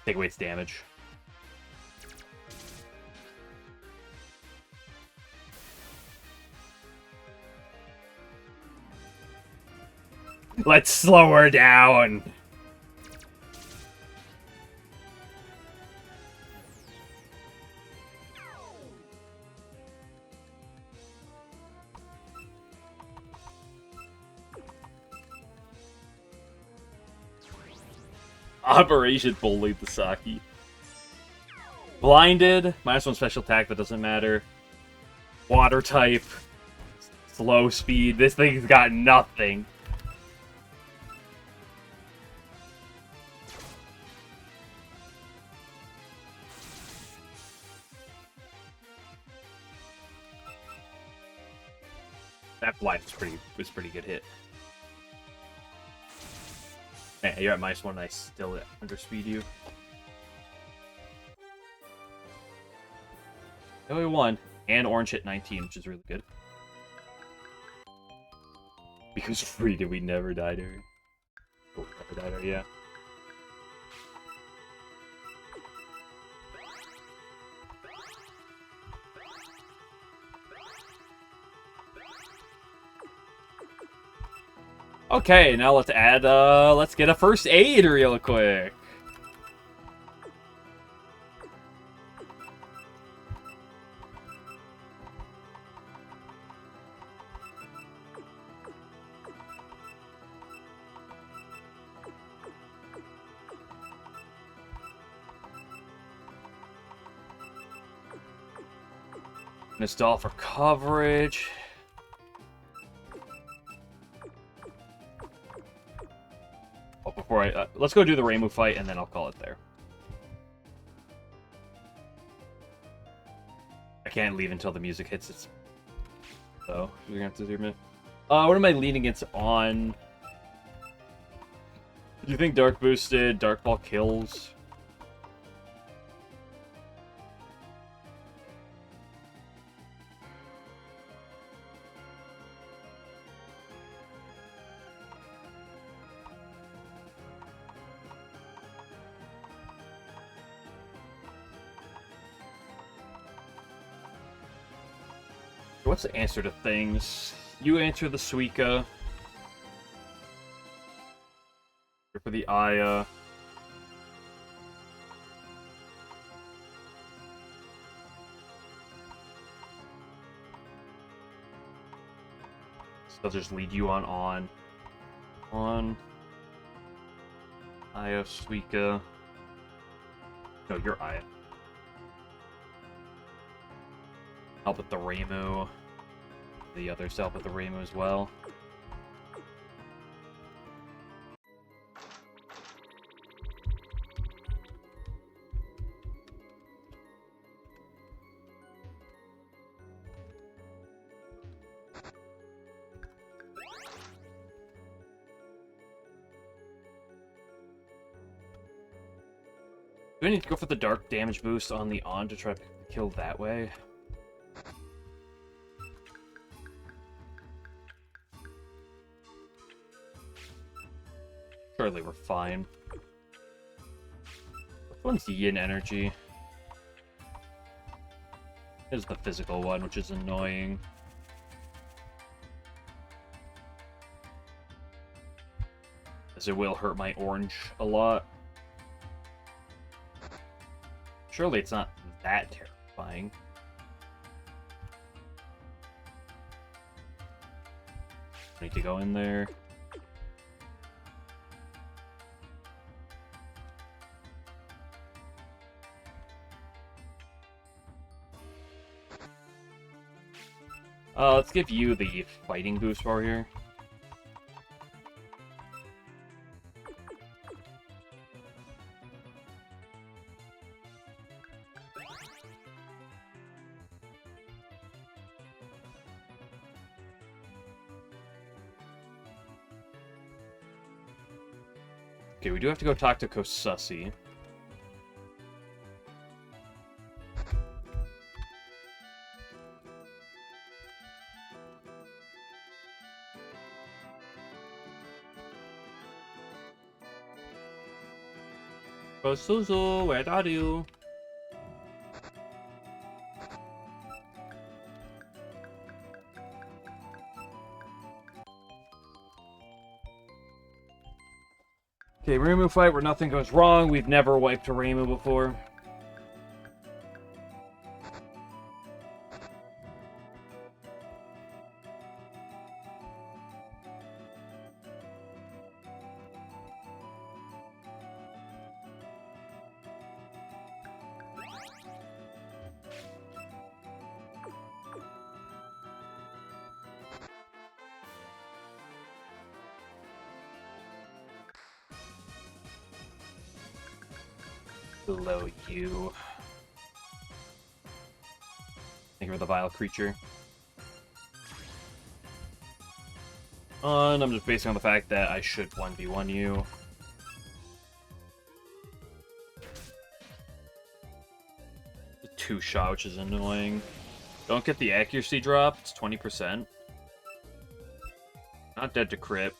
Take away its damage. Let's slow her down. Operation Bully the Saki. Blinded. -1 special attack, that doesn't matter. Water type. Slow speed. This thing's got nothing. That blind was pretty good hit. Man, you're at -1 and I still underspeed you. Only one. And orange hit 19, which is really good. Because free did we never die there? Oh, never died there, yeah. Okay, now let's add, let's get a first aid real quick. Install for coverage. Oh, before I... let's go do the Reimu fight, and then I'll call it there. I can't leave until the music hits its... So, we're gonna have to do a minute. What am I leaning against on? Do you think Dark boosted? Dark Ball kills? What's the answer to things? You answer the Suika. For the Aya. So I'll just lead you on. Aya, Suika. No, you're Aya. Help with the Reimu. The others help with the Reimu as well. Do I need to go for the dark damage boost on the on to try to kill that way? Surely we're fine. Which one's the yin energy? Here's the physical one, which is annoying. As it will hurt my orange a lot. Surely it's not that terrifying. Need to go in there. Let's give you the fighting boost while we're here. Okay, we do have to go talk to Kosusi. Oh, Suzu, where are you? Okay, Reimu fight where nothing goes wrong. We've never wiped a Reimu before. Below you. Thank you for the vile creature. And I'm just basing on the fact that I should 1v1 you. The 2-shot, which is annoying. Don't get the accuracy drop, it's 20%. Not dead to crit.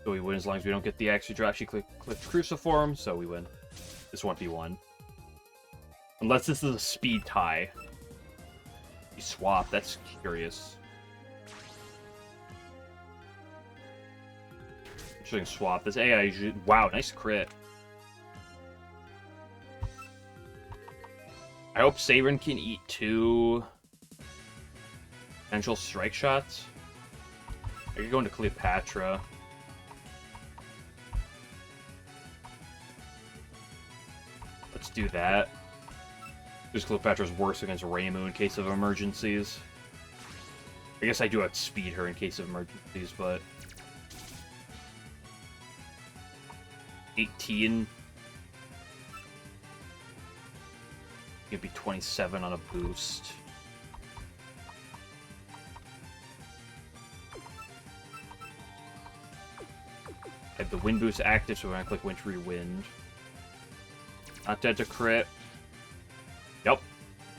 So we win as long as we don't get the accuracy drop. She clicked Cruciform, so we win. This 1v1. Unless this is a speed tie. You swap, that's curious. Interesting swap. This AI usually... Wow, nice crit. I hope Sabrin can eat 2 potential strike shots. I could go into Cleopatra. Let's do that. Because Cleopatra's worse against Reimu in case of emergencies. I guess I do outspeed her in case of emergencies, but... 18. It'd be 27 on a boost. I have the wind boost active, so we're gonna click Wintry Wind. Not dead to crit. Yep.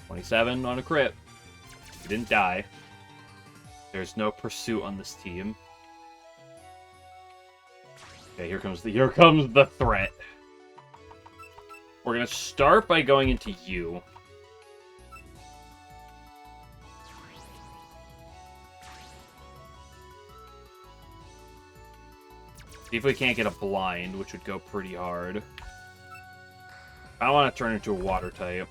27 on a crit. We didn't die. There's no pursuit on this team. Okay, here comes the threat. We're gonna start by going into you. See if we can't get a blind, which would go pretty hard. I want to turn into a water type.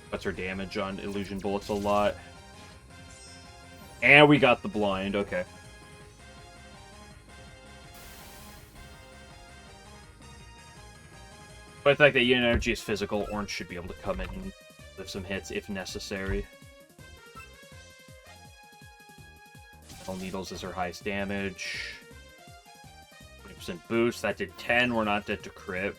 What's her damage on illusion bullets a lot? And we got the blind, okay. But the fact that Yin Energy is physical, Orange should be able to come in and lift some hits if necessary. Metal Needles is her highest damage. 20% boost, that did 10, we're not dead to crit.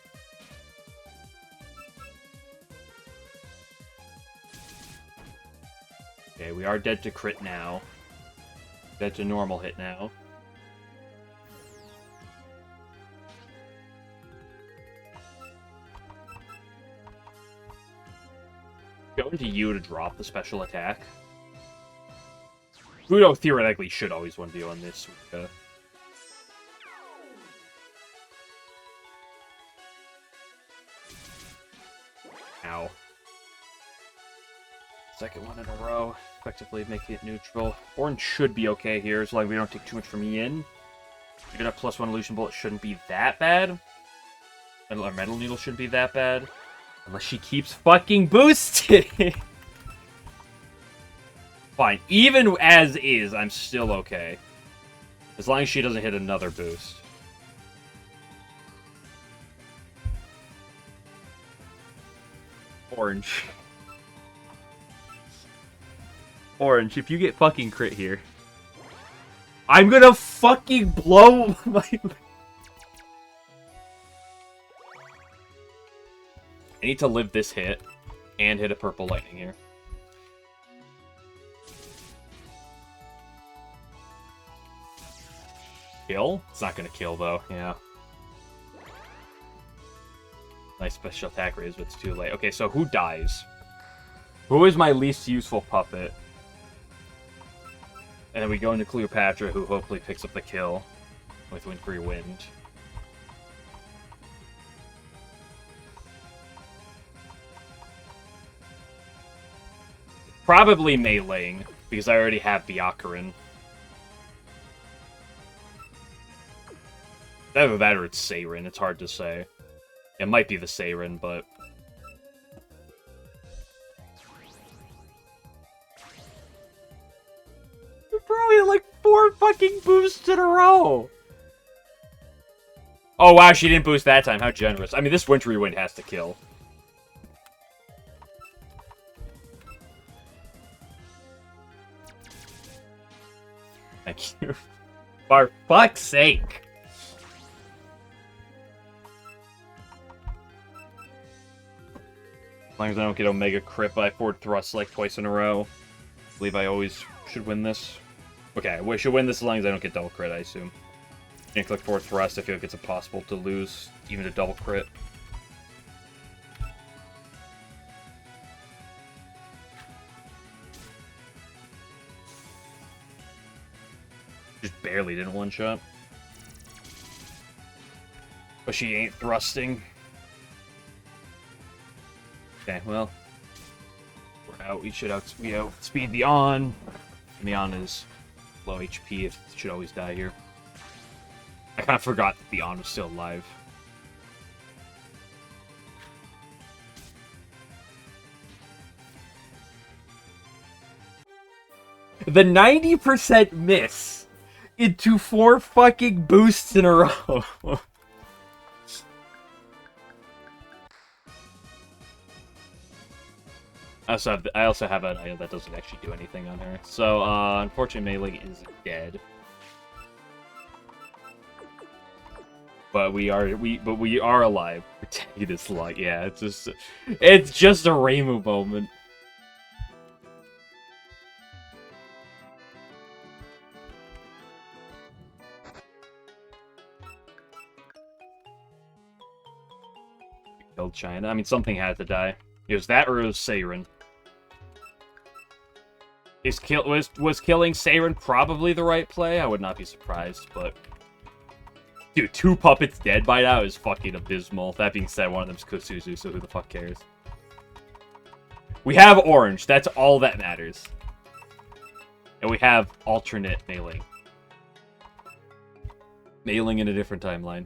Okay, we are dead to crit now. Dead to normal hit now. Go into you to drop the special attack. Fudo theoretically should always 1v1 this. Ow. Second one in a row. Effectively making it neutral. Orange should be okay here, as long as we don't take too much from Yin. Even a +1 illusion bullet shouldn't be that bad. Our Metal Needle shouldn't be that bad. Unless she keeps fucking boosting! Fine. Even as is, I'm still okay. As long as she doesn't hit another boost. Orange. Orange, if you get fucking crit here, I'm gonna fucking blow my... I need to live this hit and hit a purple lightning here. Kill? It's not gonna kill though, yeah. Nice special attack raise, but it's too late. Okay, so who dies? Who is my least useful puppet? And then we go into Cleopatra, who hopefully picks up the kill with Wintry Wind. Probably meleeing, because I already have the Ocarina. Either that or it's Seirin, it's hard to say. It might be the Seirin, but... Bro, like 4 fucking boosts in a row! Oh wow, she didn't boost that time, how generous. I mean, this Wintry Wind has to kill. Thank you. For fuck's sake! As long as I don't get Omega crit by forward thrust like twice in a row. I believe I always should win this. Okay, I should win this as long as I don't get double crit, I assume. And click forward thrust, I feel like it's impossible to lose even a double crit. Just barely didn't one-shot. But she ain't thrusting. Okay, well, we're out. We should outspeed the On. And the On is low HP. It should always die here. I kind of forgot that the On was still alive. The 90% miss into 4 fucking boosts in a row. I also have an item that doesn't actually do anything on her. So, unfortunately, Melee is dead. But we are alive. We're taking this luck. Yeah, it's just a Reimu moment. Killed China. I mean, something had to die. It was that or it was Seirin. Was killing Seirin probably the right play? I would not be surprised, but... Dude, 2 puppets dead by now is fucking abysmal. That being said, one of them's Kosuzu, so who the fuck cares? We have orange. That's all that matters. And we have alternate mailing. Mailing in a different timeline.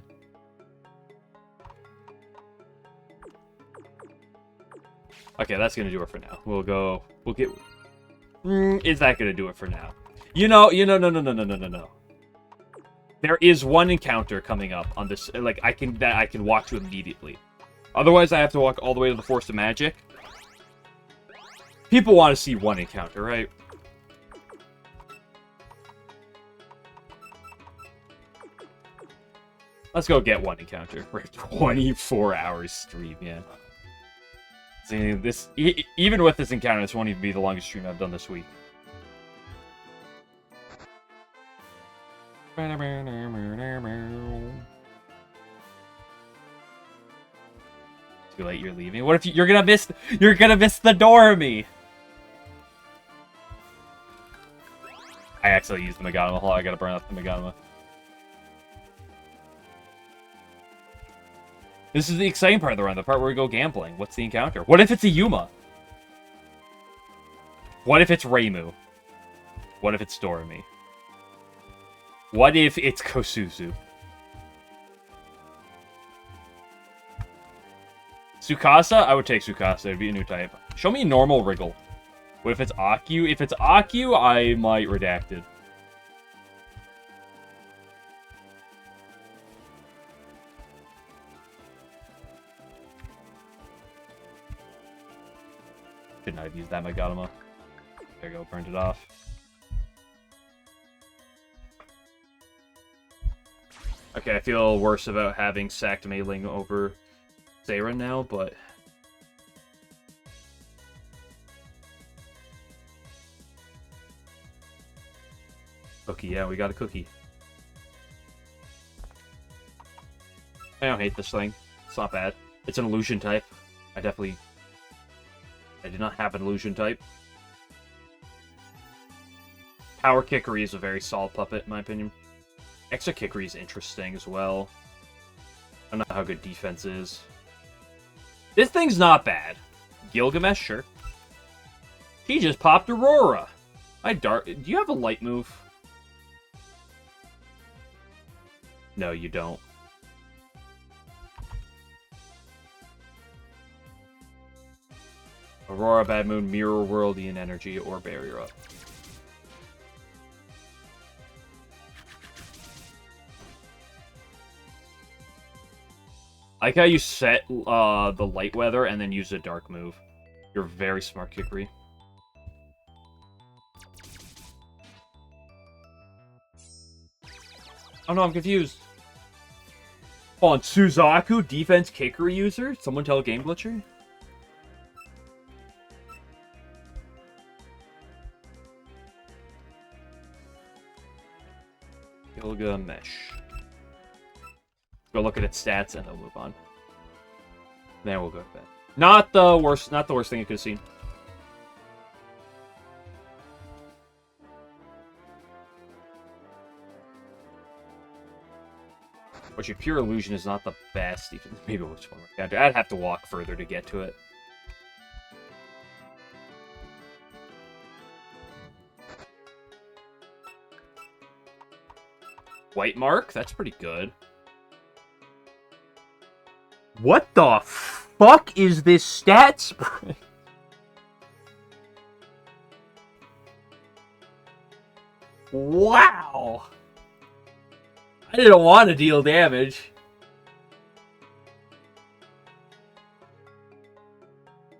Okay, that's gonna do it for now. We'll get... is that gonna do it for now? No. There is one encounter coming up on this, like, I can walk to immediately. Otherwise, I have to walk all the way to the Forest of Magic. People want to see one encounter, right? Let's go get one encounter. We're 24 hours stream, yeah. See, this, even with this encounter, this won't even be the longest stream I've done this week. Too late, you're leaving. What if you're gonna miss the Dormy? I accidentally used the Meganima. Hold on, I gotta burn up the Meganima. This is the exciting part of the run, the part where we go gambling. What's the encounter? What if it's a Yuma? What if it's Reimu? What if it's Dormy? What if it's Kosuzu? Tsukasa? I would take Tsukasa. It'd be a new type. Show me normal Wriggle. What if it's Akyu? If it's Akyu, I might redact it. Shouldn't I have used that Meganima? There you go, burned it off. Okay, I feel worse about having sacked Meiling over Seirin now, but... Cookie, yeah, we got a cookie. I don't hate this thing. It's not bad. It's an illusion type. I definitely I did not have an illusion type. Power Kickery is a very solid puppet, in my opinion. Extra Kickery is interesting as well. I don't know how good defense is. This thing's not bad. Gilgamesh, sure. She just popped Aurora. Do you have a light move? No, you don't. Aurora, Bad Moon, Mirror World, Ian Energy, or Barrier Up. I like how you set the light weather and then use a dark move. You're very smart, Kikri. Oh no, I'm confused. On Suzaku, defense Kikri user? Someone tell Game Glitcher? Gilgamesh. Go look at its stats and then we'll move on. Then we'll go to bed. Not the worst thing you could have seen. Which your pure illusion is not the best. Even maybe which one we're I'd have to walk further to get to it. White Mark? That's pretty good. What the fuck is this stat spray? Wow! I didn't want to deal damage.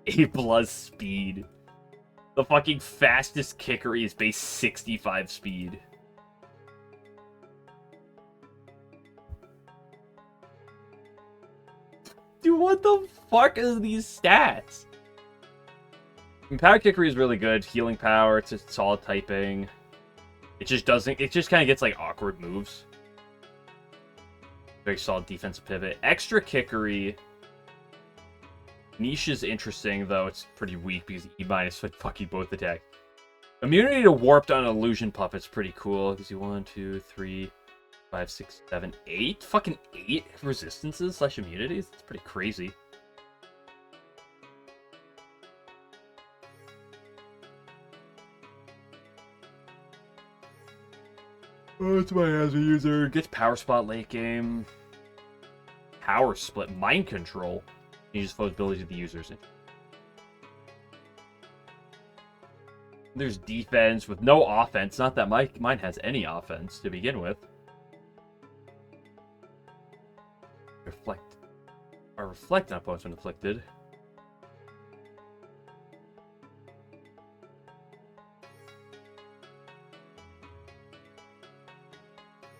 8+ speed. The fucking fastest Kickery is base 65 speed. Dude, what the fuck is these stats? Power Kickery is really good. Healing power, it's just solid typing. It just doesn't, it just kind of gets like awkward moves. Very solid defensive pivot. Extra Kickery. Niche is interesting, though it's pretty weak because E- with fucking both attack. Immunity to Warped on Illusion Puppet's pretty cool. Gives you 1, 2, 3, 5, 6, 7, 8. Fucking 8 resistances / immunities? That's pretty crazy. Oh, it's my as a user. Gets Power Spot late game. Power Split. Mind Control. Changes foe's ability to the users. There's defense with no offense. Not that mine has any offense to begin with. Reflect. Or reflect on opponents when afflicted.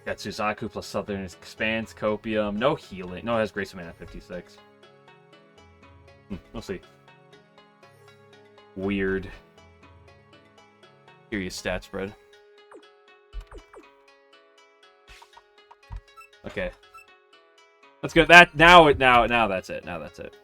Got Suzaku plus Southern Expanse, Copium. No healing. No, it has Grace of Mana 56. We'll see. Weird. Curious stat spread. Okay. Let's go. Now that's it. Now that's it.